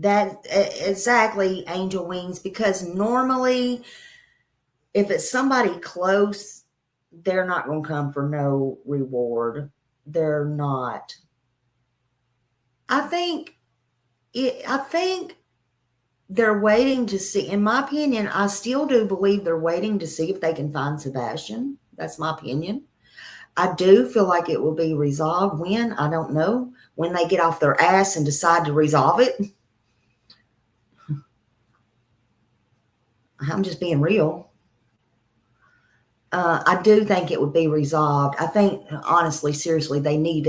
That exactly, Angel Wings, because normally if it's somebody close, they're not going to come for no reward. They're not. I think they're waiting to see. In my opinion, I still do believe they're waiting to see if they can find Sebastian. That's my opinion. I do feel like it will be resolved. When? I don't know. When they get off their ass and decide to resolve it. I'm just being real. I do think it would be resolved. I think, honestly, seriously, they need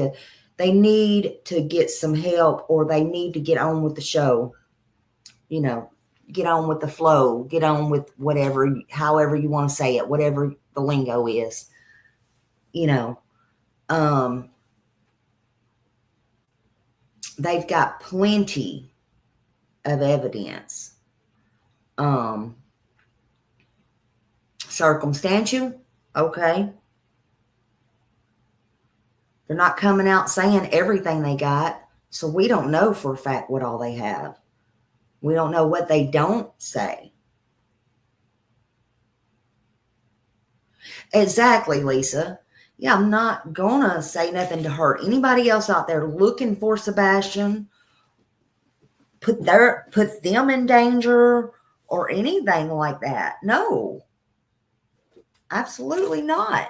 to get some help, or they need to get on with the show. You know, get on with the flow, get on with whatever, however you want to say it, whatever the lingo is. You know, they've got plenty of evidence. Circumstantial, okay. They're not coming out saying everything they got, so we don't know for a fact what all they have. We don't know what they don't say. Exactly, Lisa. Yeah, I'm not gonna say nothing to hurt anybody else out there looking for Sebastian, put them in danger or anything like that. No, absolutely not.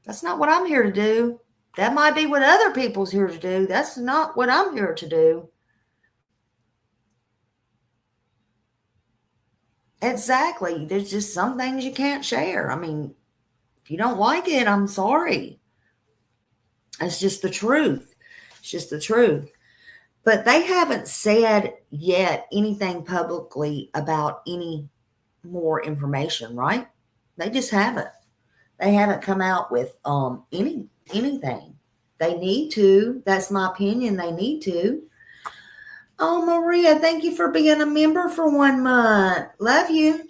That's not what I'm here to do. That might be what other people's here to do. That's not what I'm here to do. Exactly. There's just some things you can't share. I mean, if you don't like it, I'm sorry. It's just the truth. It's just the truth. But they haven't said yet anything publicly about any more information, right? They just haven't. They haven't come out with anything. They need to. That's my opinion. They need to. Oh, Maria, thank you for being a member for 1 month. Love you.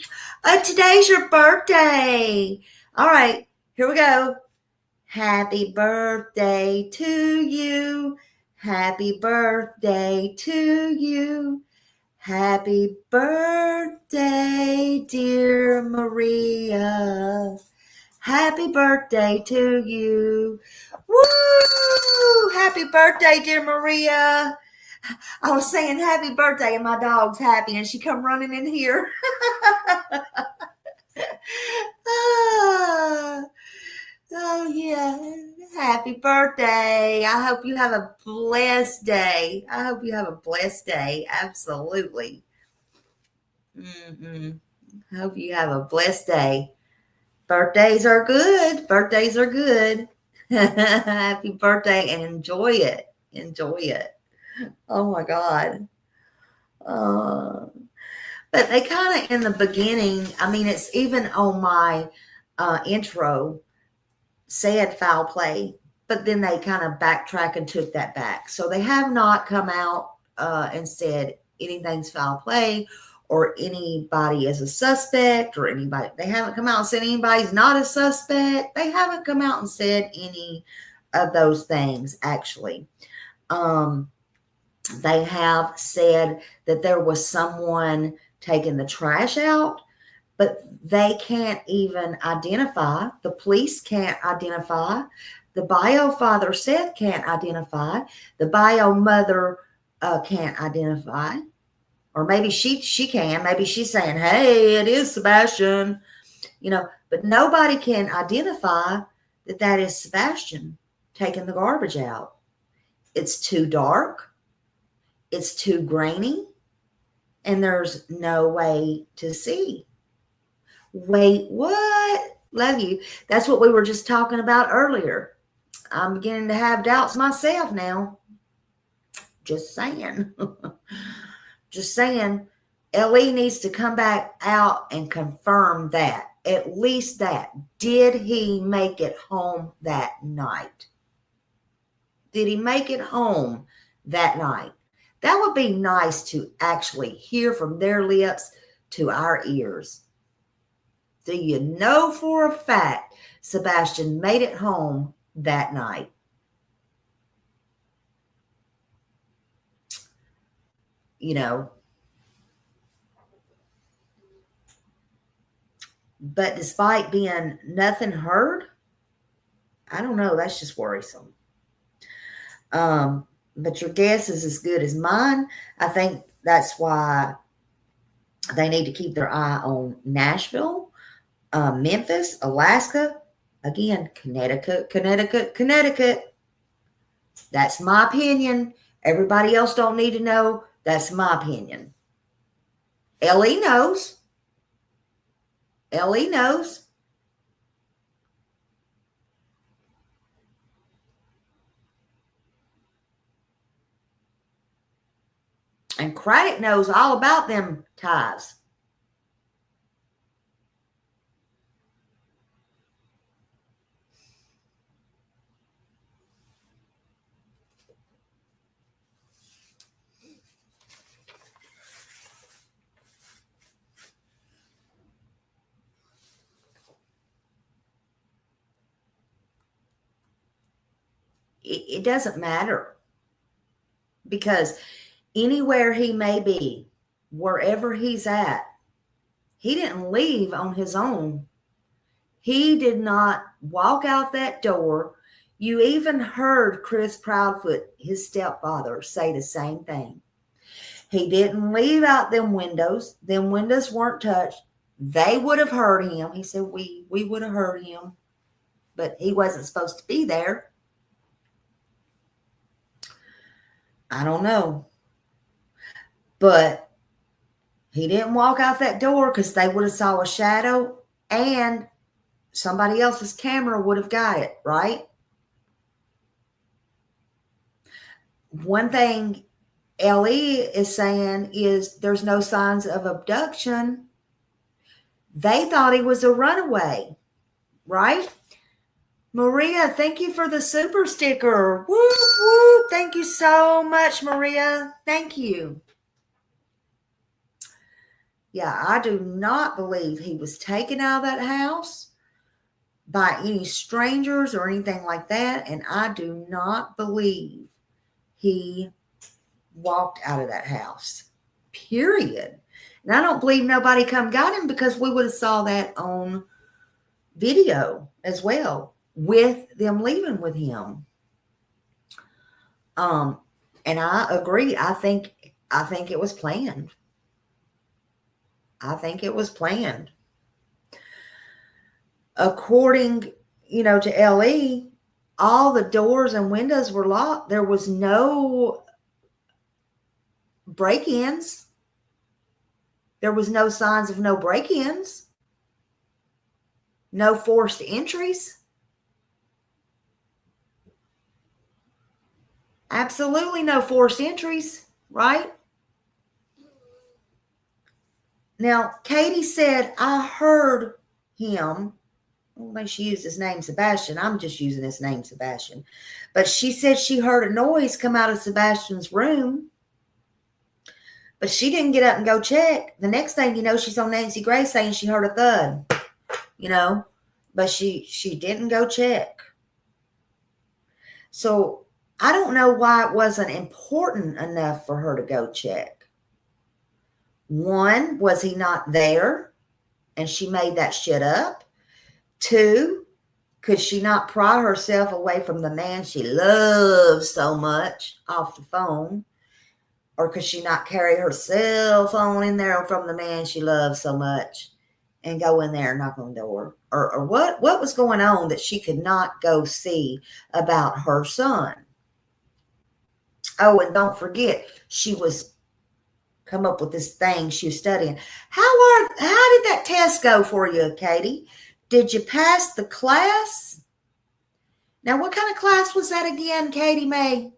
Today's your birthday. All right, here we go. Happy birthday to you. Happy birthday to you. Happy birthday, dear Maria. Happy birthday to you. Woo! Happy birthday, dear Maria. I was saying happy birthday and my dog's happy and she come running in here. Oh, yeah. Happy birthday. I hope you have a blessed day. I hope you have a blessed day. Absolutely. I hope you have a blessed day. Birthdays are good. Birthdays are good. Happy birthday and enjoy it. Enjoy it. Oh my God. But they kind of in the beginning, I mean, it's even on my intro said foul play, but then they kind of backtrack and took that back. So they have not come out and said anything's foul play or anybody is a suspect or anybody. They haven't come out and said anybody's not a suspect. They haven't come out and said any of those things, actually. They have said that there was someone taking the trash out, but they can't even identify. The police can't identify. The bio father Seth can't identify. The bio mother can't identify. Or maybe she can. Maybe she's saying, hey, it is Sebastian. But nobody can identify that is Sebastian taking the garbage out. It's too dark. It's too grainy. And there's no way to see. Wait, what? Love you. That's what we were just talking about earlier. I'm beginning to have doubts myself now. Just saying. Just saying. LE needs to come back out and confirm that. At least that. Did he make it home that night? Did he make it home that night? That would be nice to actually hear from their lips to our ears. Do you know for a fact Sebastian made it home that night? But despite being nothing heard, I don't know, that's just worrisome. But your guess is as good as mine. I think that's why they need to keep their eye on Nashville, Memphis, Alaska, again, Connecticut. That's my opinion. Everybody else don't need to know. That's my opinion. Ellie knows. Ellie knows. And Craddock knows all about them ties. it doesn't matter, because anywhere he may be, wherever he's at, he didn't leave on his own. He did not walk out that door. You even heard Chris Proudfoot, his stepfather, say the same thing. He didn't leave out them windows. Them windows weren't touched. They would have heard him. He said, we would have heard him, but he wasn't supposed to be there. I don't know. But he didn't walk out that door, because they would have saw a shadow, and somebody else's camera would have got it, right? One thing Ellie is saying is there's no signs of abduction. They thought he was a runaway, right? Maria, thank you for the super sticker. Woo, woo. Thank you so much, Maria. Thank you. Yeah, I do not believe he was taken out of that house by any strangers or anything like that. And I do not believe he walked out of that house, period. And I don't believe nobody come got him, because we would have saw that on video as well, with them leaving with him. And I agree. I think it was planned. I think it was planned. According, to LE, all the doors and windows were locked. There was no break-ins. There was no signs of no break-ins. No forced entries. Absolutely no forced entries, right? Now, Katie said, I heard him. I don't think she used his name, Sebastian. I'm just using his name, Sebastian. But she said she heard a noise come out of Sebastian's room. But she didn't get up and go check. The next thing you know, she's on Nancy Grace saying she heard a thud. But she didn't go check. So I don't know why it wasn't important enough for her to go check. One, was he not there and she made that shit up? Two, could she not pry herself away from the man she loves so much off the phone? Or could she not carry her cell phone in there from the man she loves so much and go in there and knock on the door? Or what was going on that she could not go see about her son? Oh, and don't forget, she was come up with this thing she was studying. How did that test go for you, Katie? Did you pass the class? Now, what kind of class was that again, Katie Mae?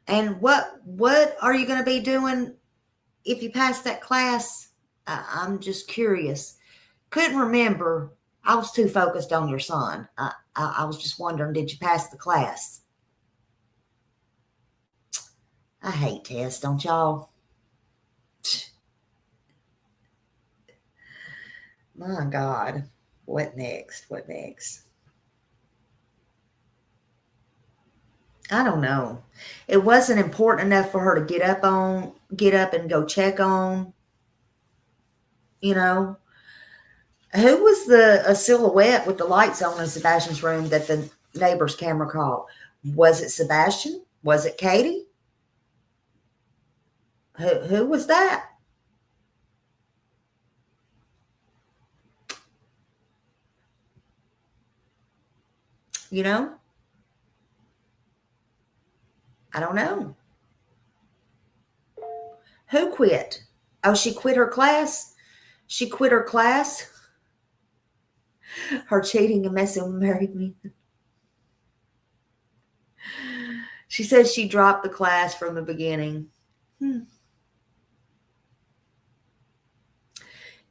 And what are you going to be doing if you pass that class? I'm just curious. Couldn't remember. I was too focused on your son. I was just wondering, did you pass the class? I hate tests, don't y'all? My God. What next? What next? I don't know. It wasn't important enough for her to get up and go check on. Who was a silhouette with the lights on in Sebastian's room that the neighbor's camera caught? Was it Sebastian? Was it Katie? Who was that? I don't know. Who quit? Oh, she quit her class? She quit her class? Her cheating and messing married me. She says she dropped the class from the beginning.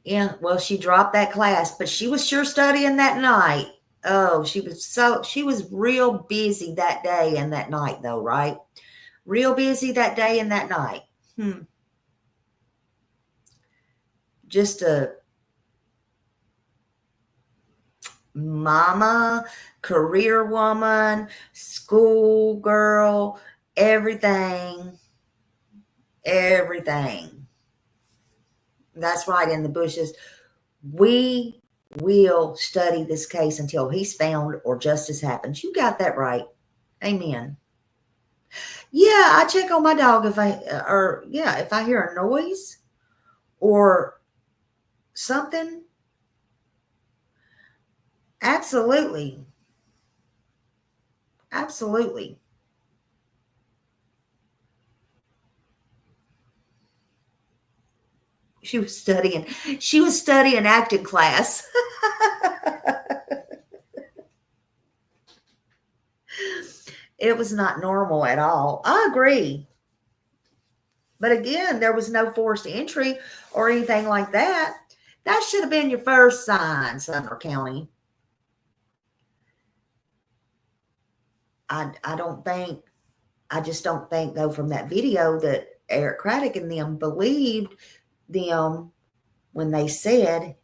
Yeah, well, she dropped that class, but she was sure studying that night. Oh, she was real busy that day and that night, though, right? Real busy that day and that night. Just mama, career woman, school girl, everything. Everything. That's right, in the bushes. We will study this case until he's found or justice happens. You got that right. Amen. Yeah, I check on my dog if I hear a noise or something. Absolutely. Absolutely. She was studying acting class. It was not normal at all. I agree. But again, there was no forced entry or anything like that. That should have been your first sign, Sumner County. I just don't think, though, from that video that Eric Craddock and them believed them when they said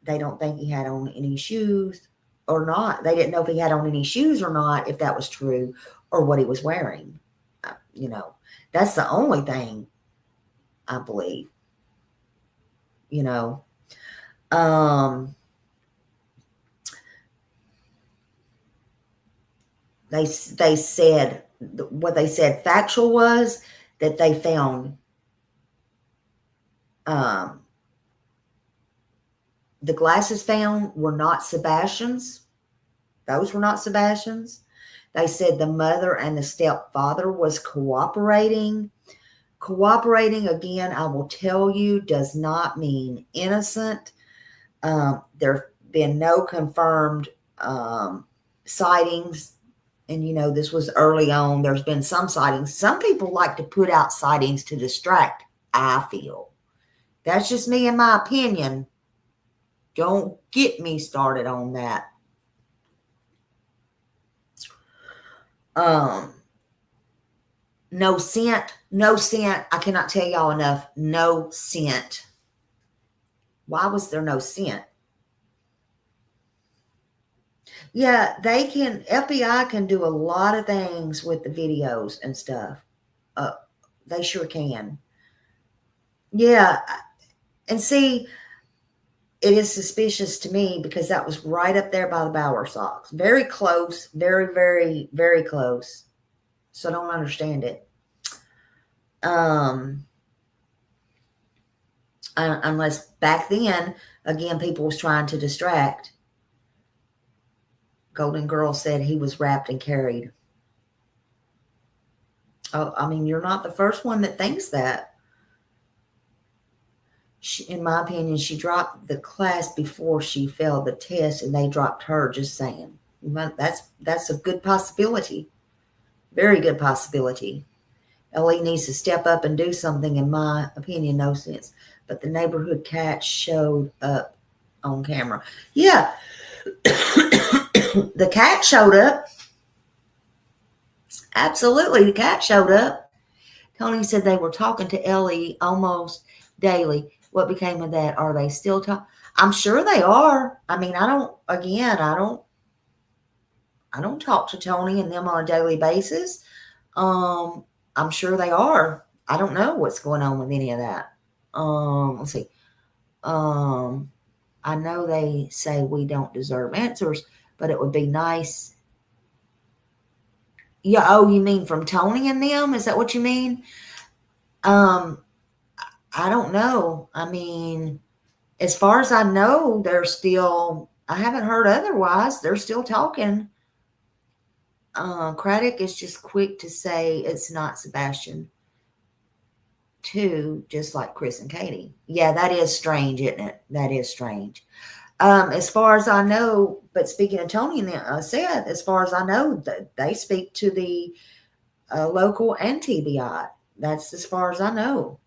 they don't think he had on any shoes or not. They didn't know if he had on any shoes or not, if that was true, or what he was wearing. That's the only thing I believe. They said what they said factual was that they found the glasses found were not Sebastian's. Those were not Sebastian's. They said the mother and the stepfather was cooperating. Cooperating, again, I will tell you, does not mean innocent. There have been no confirmed sightings. And, this was early on. There's been some sightings. Some people like to put out sightings to distract, I feel. That's just me and my opinion. Don't get me started on that. No scent. I cannot tell y'all enough. No scent. Why was there no scent? Yeah, FBI can do a lot of things with the videos and stuff. They sure can. Yeah. And see, it is suspicious to me because that was right up there by the Bower socks. Very close. Very, very, very close. So I don't understand it. Unless back then, again, people was trying to distract. Golden Girl said he was wrapped and carried. Oh, I mean, you're not the first one that thinks that. In my opinion, she dropped the class before she failed the test, and they dropped her. Just saying. That's a good possibility. Very good possibility. Ellie needs to step up and do something, in my opinion. No sense. But the neighborhood cat showed up on camera. Yeah. The cat showed up. Absolutely, the cat showed up. Tony said they were talking to Ellie almost daily. What became of that? Are they still talking? I'm sure they are. I mean, I don't talk to Tony and them on a daily basis. I'm sure they are. I don't know what's going on with any of that. Let's see. I know they say we don't deserve answers, but it would be nice. Yeah. Oh, you mean from Tony and them? Is that what you mean? I don't know. I mean, as far as I know, I haven't heard otherwise. They're still talking. Craddock is just quick to say it's not Sebastian, too, just like Chris and Katie. Yeah, that is strange, isn't it? That is strange. As far as I know, but speaking of Tony and Seth, as far as I know, they speak to the local and TBI. That's as far as I know.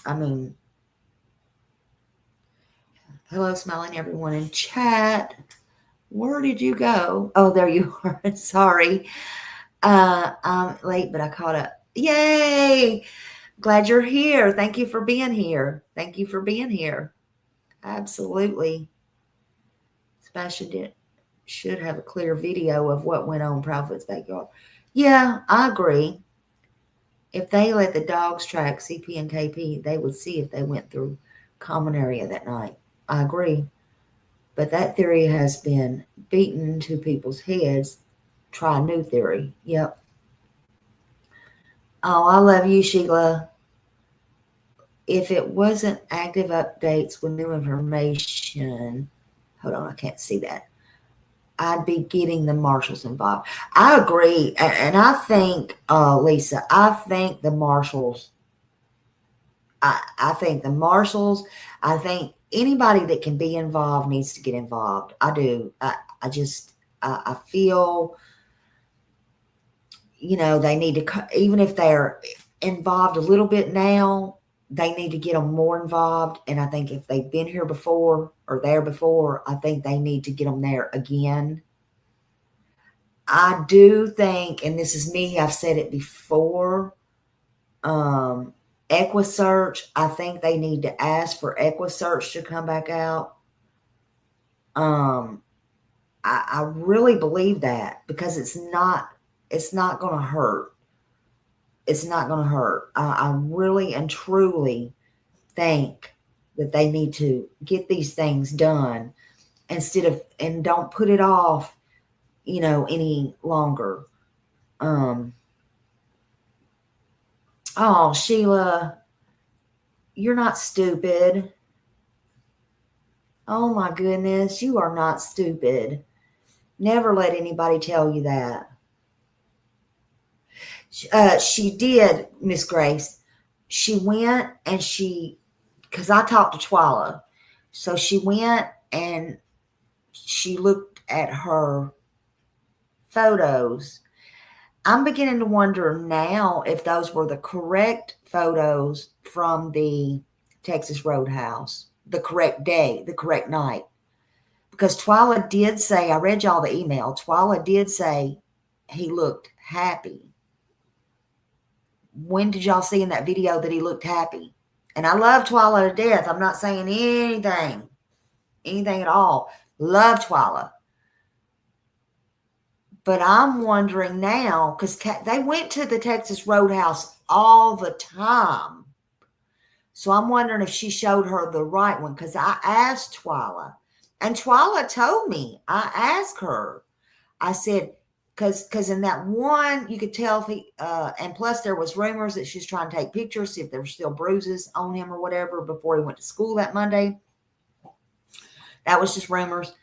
I mean, hello, smiling everyone in chat. Where did you go? Oh, there you are. Sorry. I'm late, but I caught up. Yay! Glad you're here. Thank you for being here. Absolutely. Sebastian should have a clear video of what went on in Proudfoot's backyard. Yeah, I agree. If they let the dogs track CP and KP, they would see if they went through common area that night. I agree. But that theory has been beaten to people's heads. Try a new theory. Yep. Oh, I love you, Sheila. If it wasn't active updates with new information, hold on, I can't see that. I'd be getting the marshals involved. I agree. And I think, Lisa, I think the marshals, I think anybody that can be involved needs to get involved. I do. I feel, they need to, even if they're involved a little bit now, they need to get them more involved. And I think if they've been here before or there before, I think they need to get them there again. I do think, and this is me, I've said it before, EquiSearch, I think they need to ask for EquiSearch to come back out. I really believe that, because it's not going to hurt. It's not going to hurt. I really and truly think that they need to get these things done and don't put it off, any longer. Oh, Sheila, you're not stupid. Oh my goodness, you are not stupid. Never let anybody tell you that. She did, Miss Grace. She went and because I talked to Twyla. So she went and she looked at her photos. I'm beginning to wonder now if those were the correct photos from the Texas Roadhouse, the correct day, the correct night. Because Twyla did say, I read y'all the email, Twyla did say he looked happy. When did y'all see in that video that he looked happy? And I love Twyla to death. I'm not saying anything at all. Love Twyla. But I'm wondering now, because they went to the Texas Roadhouse all the time. So I'm wondering if she showed her the right one, because I asked Twyla. And Twyla told me, I asked her. I said, because in that one, you could tell if he, and plus there was rumors that she's trying to take pictures, see if there were still bruises on him or whatever before he went to school that Monday. That was just rumors.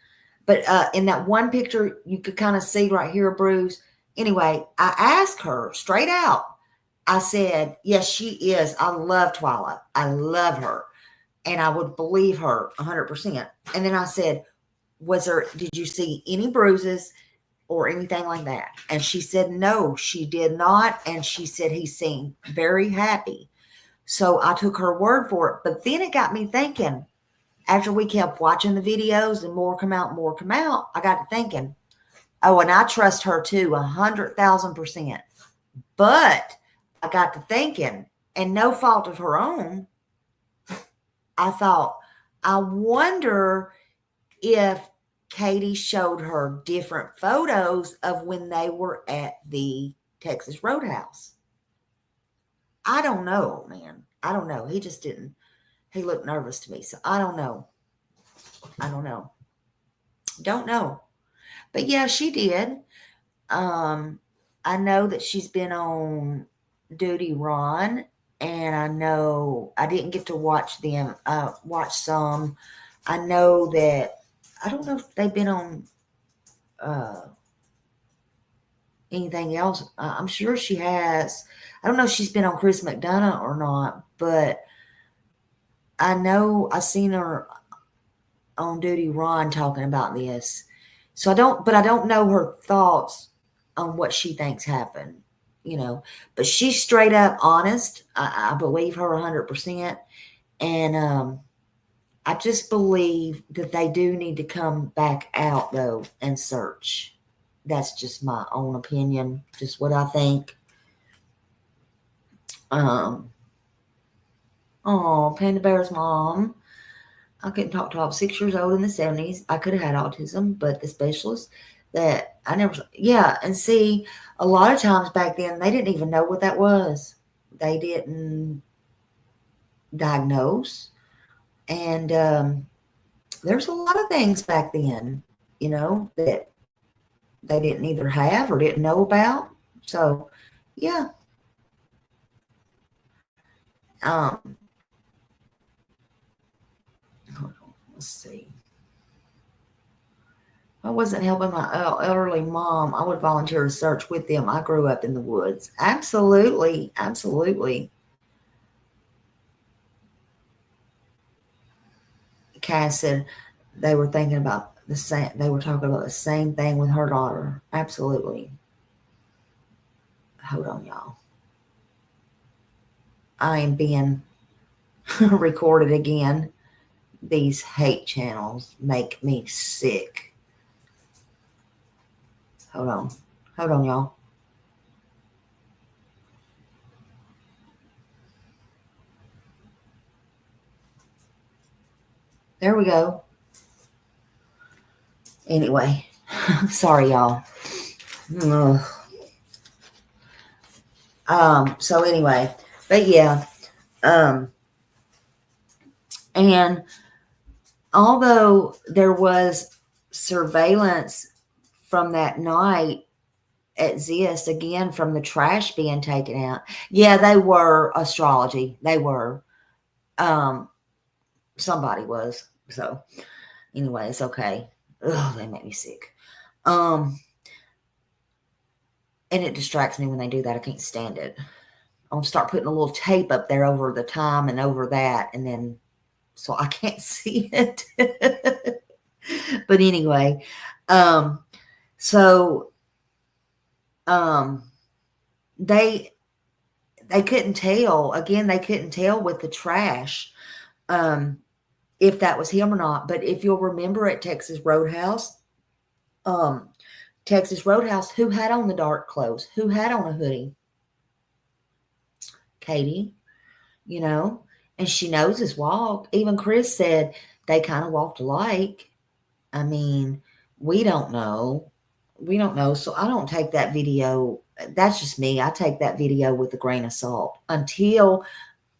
But in that one picture, you could kind of see right here a bruise. Anyway, I asked her straight out. I said, yes, she is. I love Twyla. I love her. And I would believe her 100%. And then I said, did you see any bruises or anything like that? And she said, no, she did not. And she said he seemed very happy. So I took her word for it. But then it got me thinking, after we kept watching the videos and more come out, I got to thinking, oh, and I trust her too, 100,000%. But I got to thinking, and no fault of her own, I thought, I wonder if Katie showed her different photos of when they were at the Texas Roadhouse. I don't know, man. I don't know. He just didn't. He looked nervous to me. So I don't know. Don't know. But yeah, she did. I know that she's been on Duty Ron. And I know I didn't get to watch them. Watch some. I know that, I don't know if they've been on anything else. I'm sure she has. I don't know if she's been on Chris McDonough or not, but I know I seen her on Duty Ron talking about this. So I don't know her thoughts on what she thinks happened, but she's straight up honest. I believe her 100%. And I just believe that they do need to come back out though and search. That's just my own opinion, just what I think. Oh, Panda Bear's mom. I couldn't talk till I was 6 years old in the 70s. I could have had autism, but the specialist that I never, yeah. And see, a lot of times back then, they didn't even know what that was. They didn't diagnose. And there's a lot of things back then, that they didn't either have or didn't know about. So, yeah. Let's see. If I wasn't helping my elderly mom, I would volunteer to search with them. I grew up in the woods. Absolutely. Absolutely. Cass said they were thinking about the same, they were talking about the same thing with her daughter. Absolutely. Hold on, y'all. I am being recorded again. These hate channels make me sick. Hold on, y'all. There we go. Anyway, sorry, y'all. So anyway, but yeah, and although there was surveillance from that night at Zist, again, from the trash being taken out. Yeah, they were astrology. They were. Somebody was. So anyway, it's okay. Ugh, they make me sick. And it distracts me when they do that. I can't stand it. I'll start putting a little tape up there over the time and over that, and then so I can't see it. But anyway, so they couldn't tell. Again, they couldn't tell with the trash if that was him or not. But if you'll remember at Texas Roadhouse, who had on the dark clothes? Who had on a hoodie? Katie, and she knows his walk. Even Chris said they kind of walked alike. I mean, we don't know. So I don't take that video. That's just me. I take that video with a grain of salt until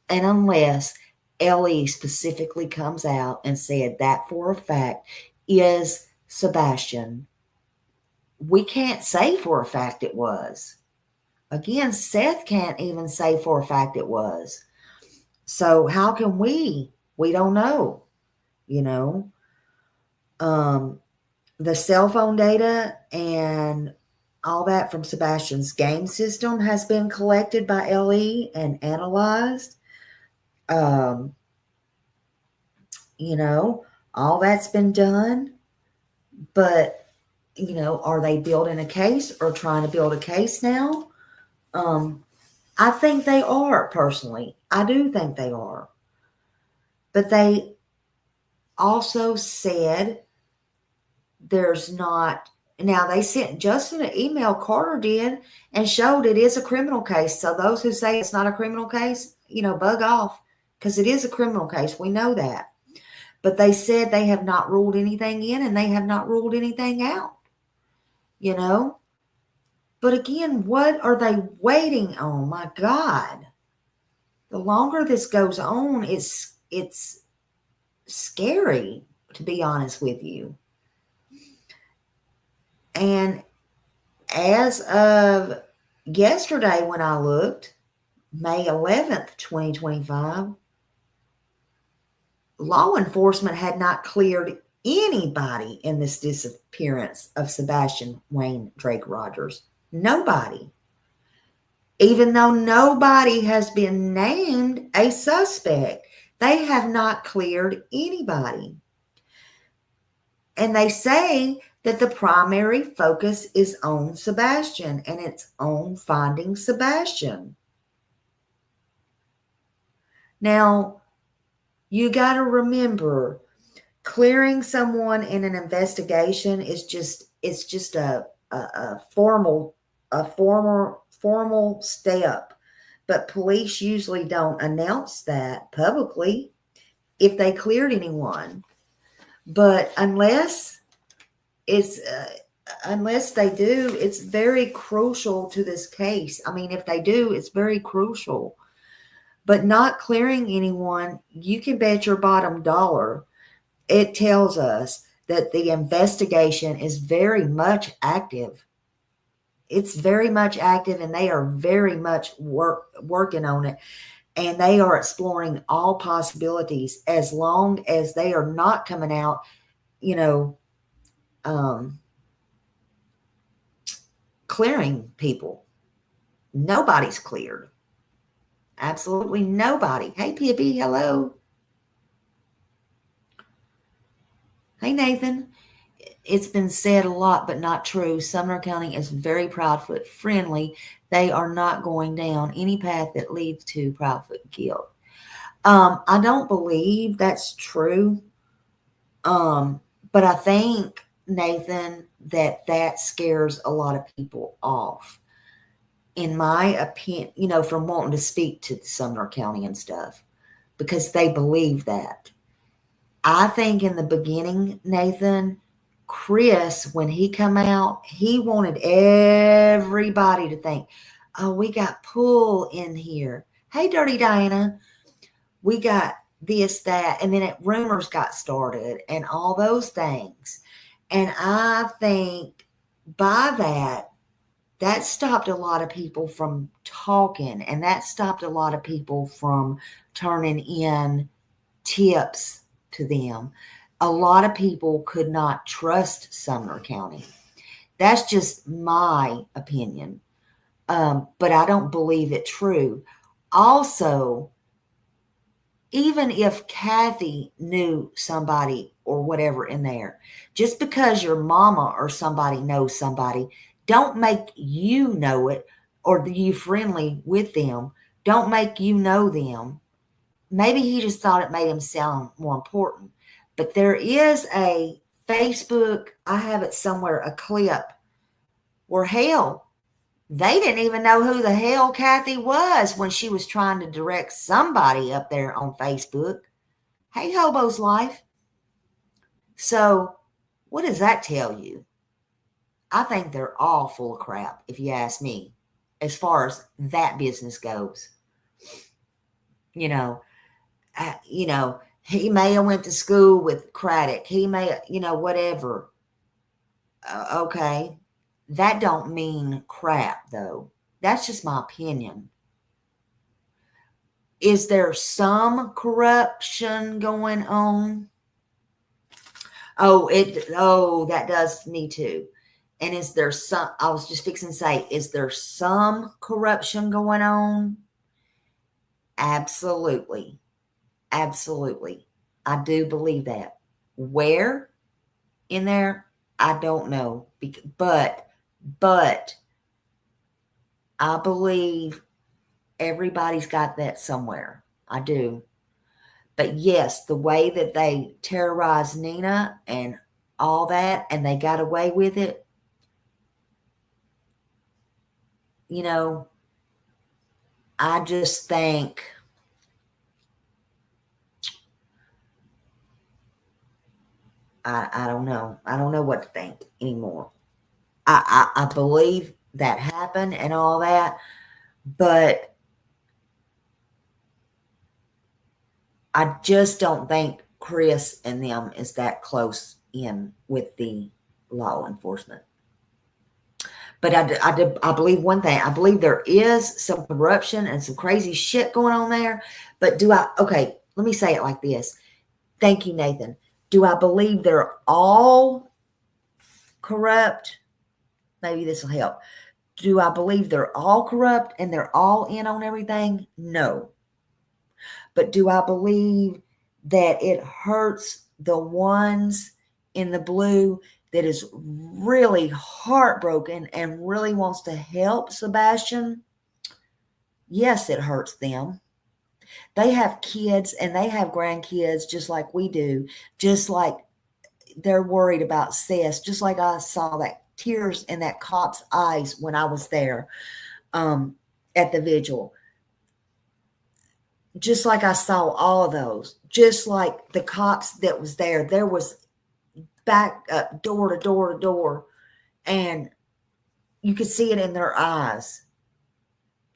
and unless Ellie specifically comes out and said that for a fact is Sebastian. We can't say for a fact it was. Again, Seth can't even say for a fact it was. So how can we? We don't know, the cell phone data and all that from Sebastian's game system has been collected by LE and analyzed. All that's been done. But, are they building a case or trying to build a case now? I think they are, personally. I do think they are. But they also said there's not. Now, they sent Justin an email, Carter did, and showed it is a criminal case. So those who say it's not a criminal case, bug off, because it is a criminal case. We know that. But they said they have not ruled anything in and they have not ruled anything out, But again, what are they waiting on? My God. The longer this goes on, it's scary, to be honest with you. And as of yesterday, when I looked, May 11th, 2025, law enforcement had not cleared anybody in this disappearance of Sebastian Wayne Drake Rogers. Nobody. Even though nobody has been named a suspect, they have not cleared anybody. And they say that the primary focus is on Sebastian and it's on finding Sebastian. Now, you got to remember, clearing someone in an investigation is just a formal step, but police usually don't announce that publicly. if they cleared anyone. But unless they do, it's very crucial to this case. I mean, if they do, it's very crucial. But not clearing anyone, you can bet your bottom dollar, it tells us that the investigation is very much active. It's very much active, and they are very much working on it. And they are exploring all possibilities, as long as they are not coming out, clearing people. Nobody's cleared. Absolutely nobody. Hey, Pippi, hello. Hey, Nathan. It's been said a lot, but not true. Sumner County is very Proudfoot friendly. They are not going down any path that leads to Proudfoot guilt. I don't believe that's true. But I think, Nathan, that scares a lot of people off. In my opinion, from wanting to speak to Sumner County and stuff, because they believe that. I think in the beginning, Nathan, Chris, when he come out, he wanted everybody to think, oh, we got Pool in here. Hey, Dirty Diana. We got this, that, and then rumors got started and all those things. And I think by that stopped a lot of people from talking, and that stopped a lot of people from turning in tips to them. A lot of people could not trust Sumner County. That's just my opinion. But I don't believe it true. Also, even if Kathy knew somebody or whatever in there, just because your mama or somebody knows somebody, don't make you know it, or you friendly with them. Don't make you know them. Maybe he just thought it made him sound more important. But there is a Facebook, I have it somewhere, a clip where hell, they didn't even know who the hell Kathy was when she was trying to direct somebody up there on Facebook. Hey, Hobo's Life. So what does that tell you? I think they're all full of crap, if you ask me, as far as that business goes. He may have went to school with Craddock. He may, whatever. Okay. That don't mean crap, though. That's just my opinion. Is there some corruption going on? That does me too. And is there I was just fixing to say, is there some corruption going on? Absolutely. Absolutely. I do believe that. Where in there? I don't know. But I believe everybody's got that somewhere. I do. But yes, the way that they terrorized Nina and all that, and they got away with it, I just think I don't know. I don't know what to think anymore. I believe that happened and all that, but I just don't think Chris and them is that close in with the law enforcement. But I believe one thing. I believe there is some corruption and some crazy shit going on there. But okay, let me say it like this. Thank you, Nathan. Do I believe they're all corrupt? Maybe this will help. Do I believe they're all corrupt and they're all in on everything? No. But do I believe that it hurts the ones in the blue that is really heartbroken and really wants to help Sebastian? Yes, it hurts them. They have kids and they have grandkids just like we do, just like they're worried about Seth, just like I saw that tears in that cop's eyes when I was there at the vigil. just like I saw all of those, just like the cops that was there was back up door to door to door, and you could see it in their eyes.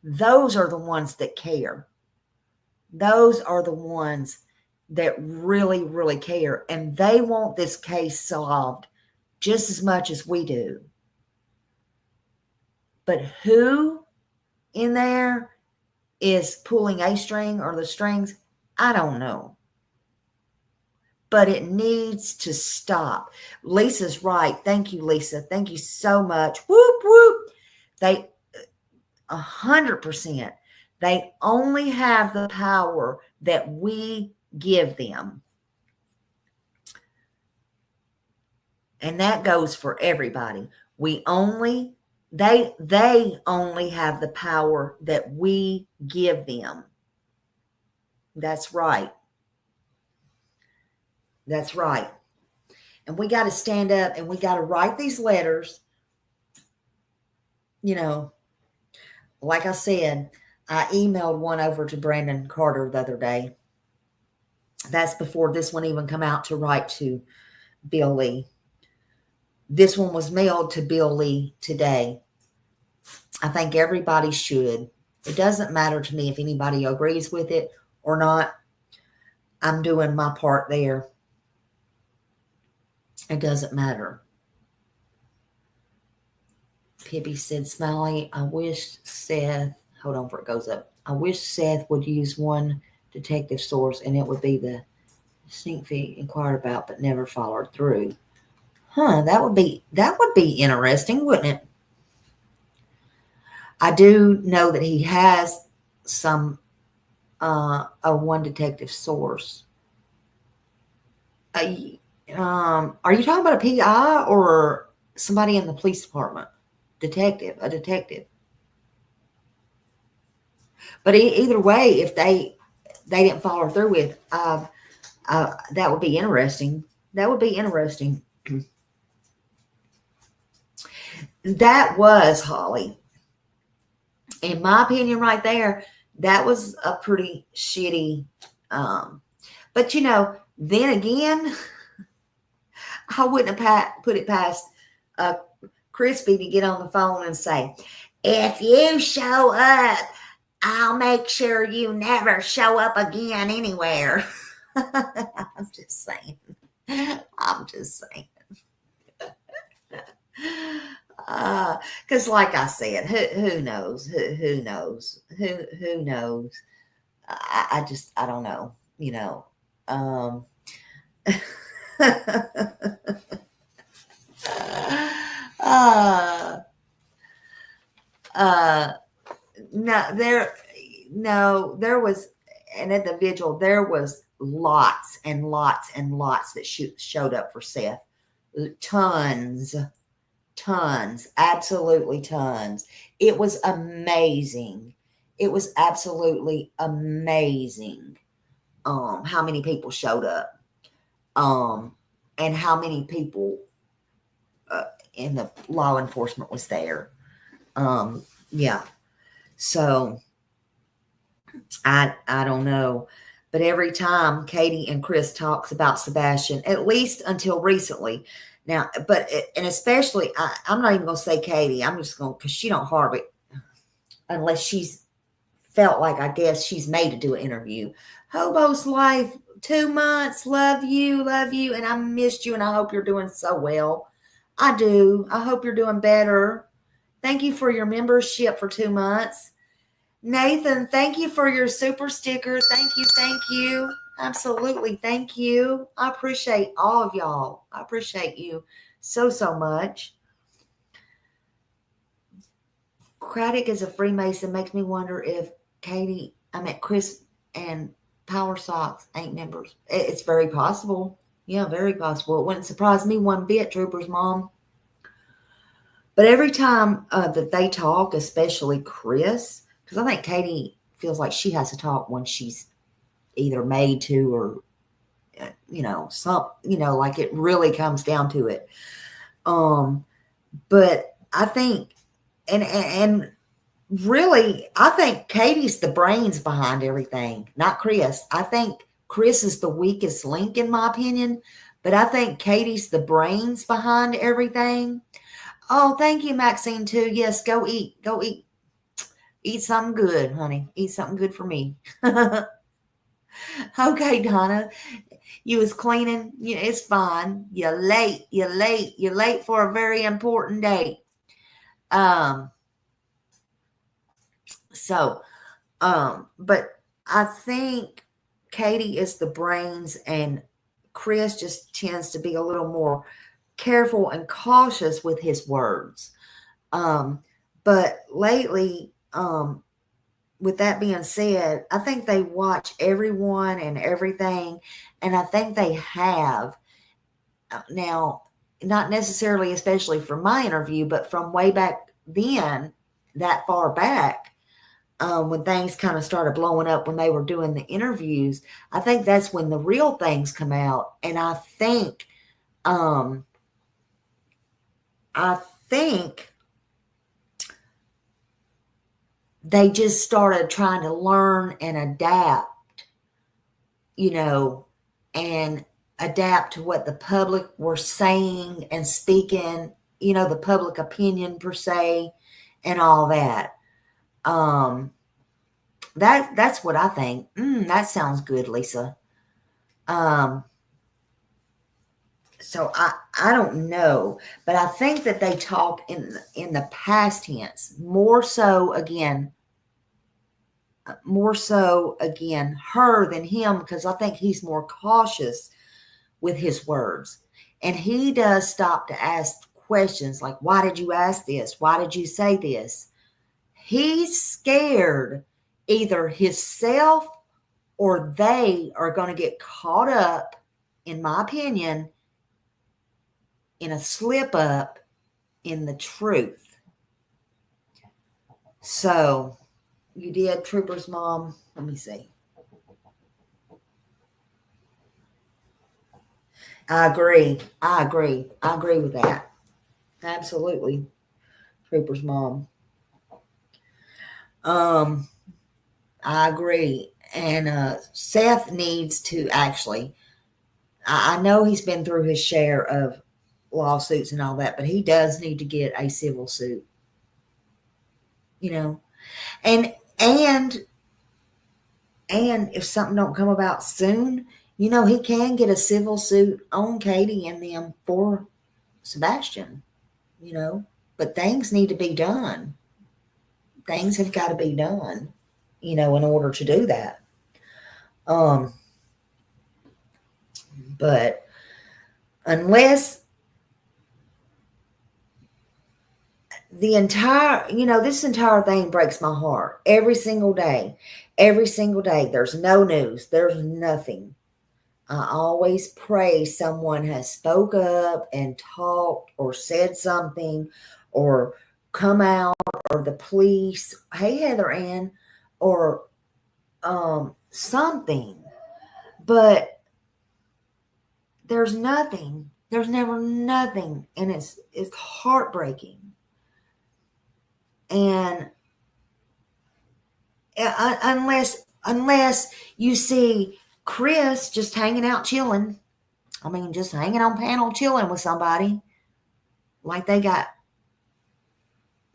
Those are the ones that care. Those are the ones that really, really care. And they want this case solved just as much as we do. But who in there is pulling a string or the strings? I don't know. But it needs to stop. Lisa's right. Thank you, Lisa. Thank you so much. Whoop, whoop. They 100%. They only have the power that we give them. And that goes for everybody. They only have the power that we give them. That's right. That's right. And we got to stand up and we got to write these letters. You know, like I said, I emailed one over to Brandon Carter the other day. That's before this one even come out to write to Bill Lee. This one was mailed to Bill Lee today. I think everybody should. It doesn't matter to me if anybody agrees with it or not. I'm doing my part there. It doesn't matter. Pibby said, Smiley, I wish Seth, hold on before it goes up. I wish Seth would use one detective source and it would be the sneak fee inquired about but never followed through. That would be interesting, wouldn't it? I do know that he has some a one detective source. Are you talking about a PI or somebody in the police department? A detective. But either way, if they didn't follow through with, that would be interesting. That would be interesting. That was, Holly, in my opinion, right there, that was a pretty shitty. But you know, then again, I wouldn't have put it past Crispy to get on the phone and say, if you show up, I'll make sure you never show up again anywhere. I'm just saying. Because like I said, who knows? Who knows? Who knows? I don't know. You know. There was an individual. There was lots and lots and lots that showed up for Seth. Tons, absolutely tons. It was amazing. It was absolutely amazing. How many people showed up, and how many people in the law enforcement was there. Yeah. So I don't know, but every time Katie and Chris talks about Sebastian, at least until recently, now, and especially, I'm not even going to say Katie. I'm just going, because she don't harm it unless she's felt like, I guess she's made to do an interview. Hobo's life, 2 months, love you, and I missed you, and I hope you're doing so well. I do. I hope you're doing better. Thank you for your membership for 2 months. Nathan, thank you for your super sticker. Thank you. Absolutely, thank you. I appreciate all of y'all. I appreciate you so much. Craddock is a Freemason. Makes me wonder if Chris and Power Socks ain't members. It's very possible. Yeah, very possible. It wouldn't surprise me one bit, Trooper's mom. But every time that they talk, especially Chris, because I think Katie feels like she has to talk when she's either made to or, like it really comes down to it. But I think, and really, I think Katie's the brains behind everything, not Chris. I think Chris is the weakest link in my opinion, but I think Katie's the brains behind everything. Oh, thank you, Maxine, too. Yes, go eat. Go eat. Eat something good, honey. Eat something good for me. Okay, Donna. You was cleaning. Yeah, it's fine. You're late. You're late. You're late for a very important date. Um, so, but I think Katie is the brains and Chris just tends to be a little more careful and cautious with his words. But lately, with that being said, I think they watch everyone and everything, and I think they have. Now, not necessarily, especially from my interview, but from way back then, that far back, when things kind of started blowing up when they were doing the interviews, I think that's when the real things come out. And I think they just started trying to learn and adapt, and adapt to what the public were saying and speaking, the public opinion per se, and all that. That's what I think. That sounds good, Lisa. So I don't know, but I think that they talk in the past tense more so again her than him, because I think he's more cautious with his words, and he does stop to ask questions like, why did you ask this? Why did you say this? He's scared either himself or they are going to get caught up, in my opinion, in a slip up in the truth. So, you did, Trooper's mom? Let me see. I agree with that. Absolutely. Trooper's mom. I agree. And Seth needs to actually, I know he's been through his share of lawsuits and all that, but he does need to get a civil suit. And if something don't come about soon, he can get a civil suit on Katie and them for Sebastian, but things need to be done. Things have got to be done, in order to do that. But unless this entire thing breaks my heart every single day. There's no news. There's nothing. I always pray someone has spoke up and talked or said something or come out, or the police, hey, Heather Ann, or something. But there's nothing. There's never nothing. And it's heartbreaking. And unless you see Chris just hanging out chilling, just hanging on panel chilling with somebody, like they got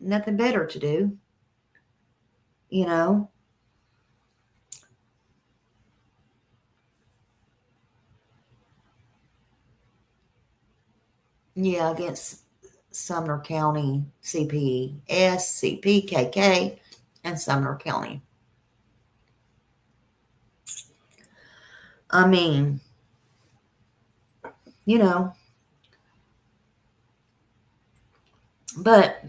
nothing better to do, Yeah, against Sumner County CPS, CPKK, and Sumner County. But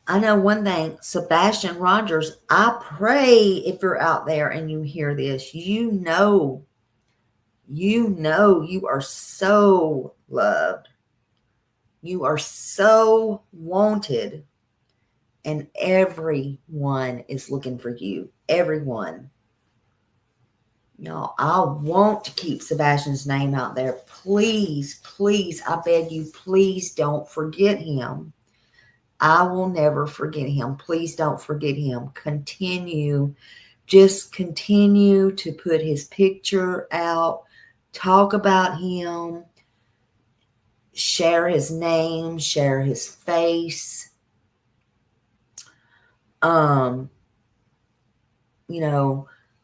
I know one thing, Sebastian Rogers, I pray if you're out there and you hear this, you are so loved. You are so wanted. And everyone is looking for you. Everyone. Y'all, I want to keep Sebastian's name out there. Please, I beg you, please don't forget him. I will never forget him. Please don't forget him. Just continue to put his picture out, talk about him, share his name, share his face.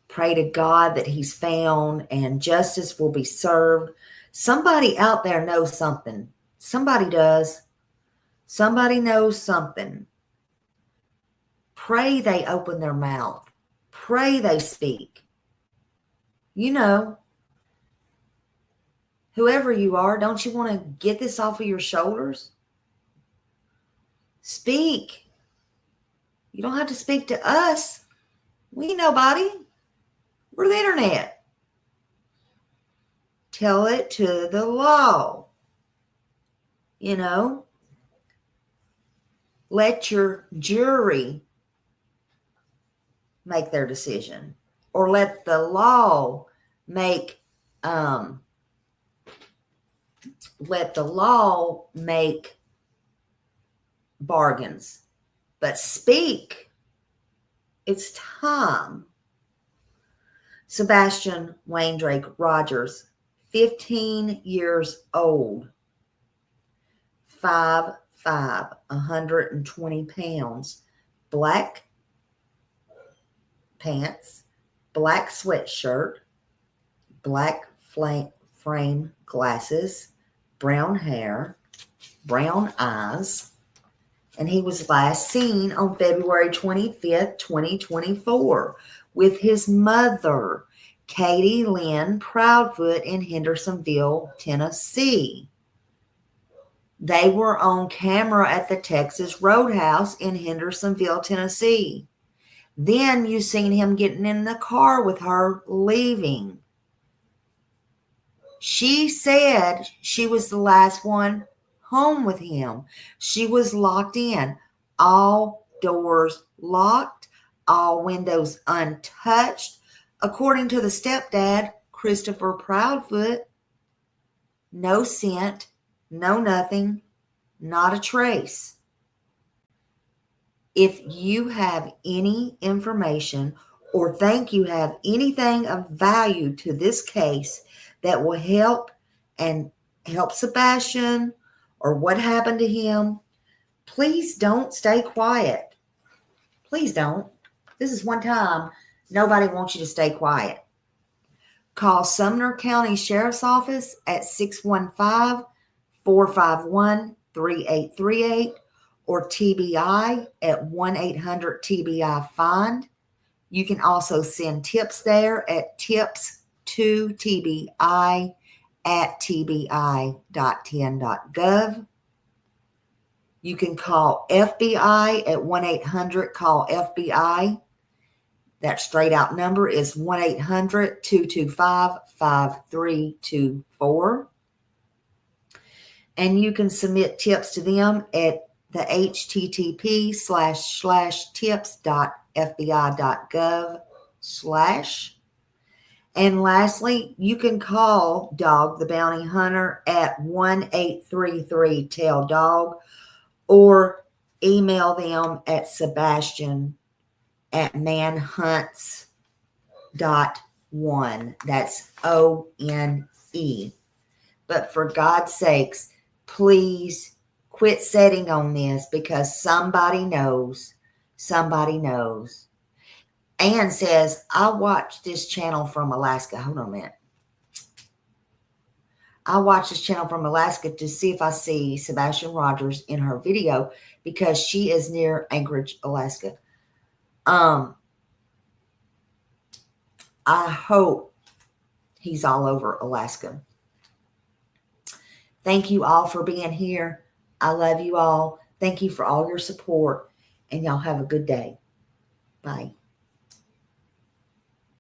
Pray to God that he's found and justice will be served. Somebody out there knows something. Somebody does. Somebody knows something. Pray they open their mouth. Pray they speak. Whoever you are, don't you want to get this off of your shoulders? Speak. You don't have to speak to us. We ain't nobody. We're the internet. Tell it to the law. Let your jury make their decision, or let the law make bargains. But speak. It's time. Sebastian Wayne Drake Rogers, 15 years old, 5'5", 120 pounds, black pants, black sweatshirt, black frame glasses, brown hair, brown eyes, and he was last seen on February 25th, 2024 with his mother, Katie Lynn Proudfoot, in Hendersonville, Tennessee. They were on camera at the Texas Roadhouse in Hendersonville, Tennessee. Then you seen him getting in the car with her leaving. She said she was the last one home with him. She was locked in. All doors locked. All windows untouched. According to the stepdad, Christopher Proudfoot, no scent, no nothing, not a trace. If you have any information or think you have anything of value to this case that will help Sebastian or what happened to him, please don't stay quiet. Please don't. This is one time nobody wants you to stay quiet. Call Sumner County Sheriff's Office at 615-451-3838 or TBI at 1-800-TBI-FIND. You can also send tips there at tips2TBI@tbi.10.gov. You can call FBI at 1-800-CALL-FBI. That straight out number is 1-800-225-5324. And you can submit tips to them at the http://tips.fbi.gov/. And lastly, you can call Dog the Bounty Hunter at 1-833-TELL-DOG or email them at Sebastian@manhunts.one. That's ONE. But for God's sakes, please quit setting on this, because somebody knows. Somebody knows. Ann says, I watched this channel from Alaska. Hold on a minute. I watched this channel from Alaska to see if I see Sebastian Rogers in her video, because she is near Anchorage, Alaska. I hope he's all over Alaska. Thank you all for being here. I love you all. Thank you for all your support, and y'all have a good day. Bye.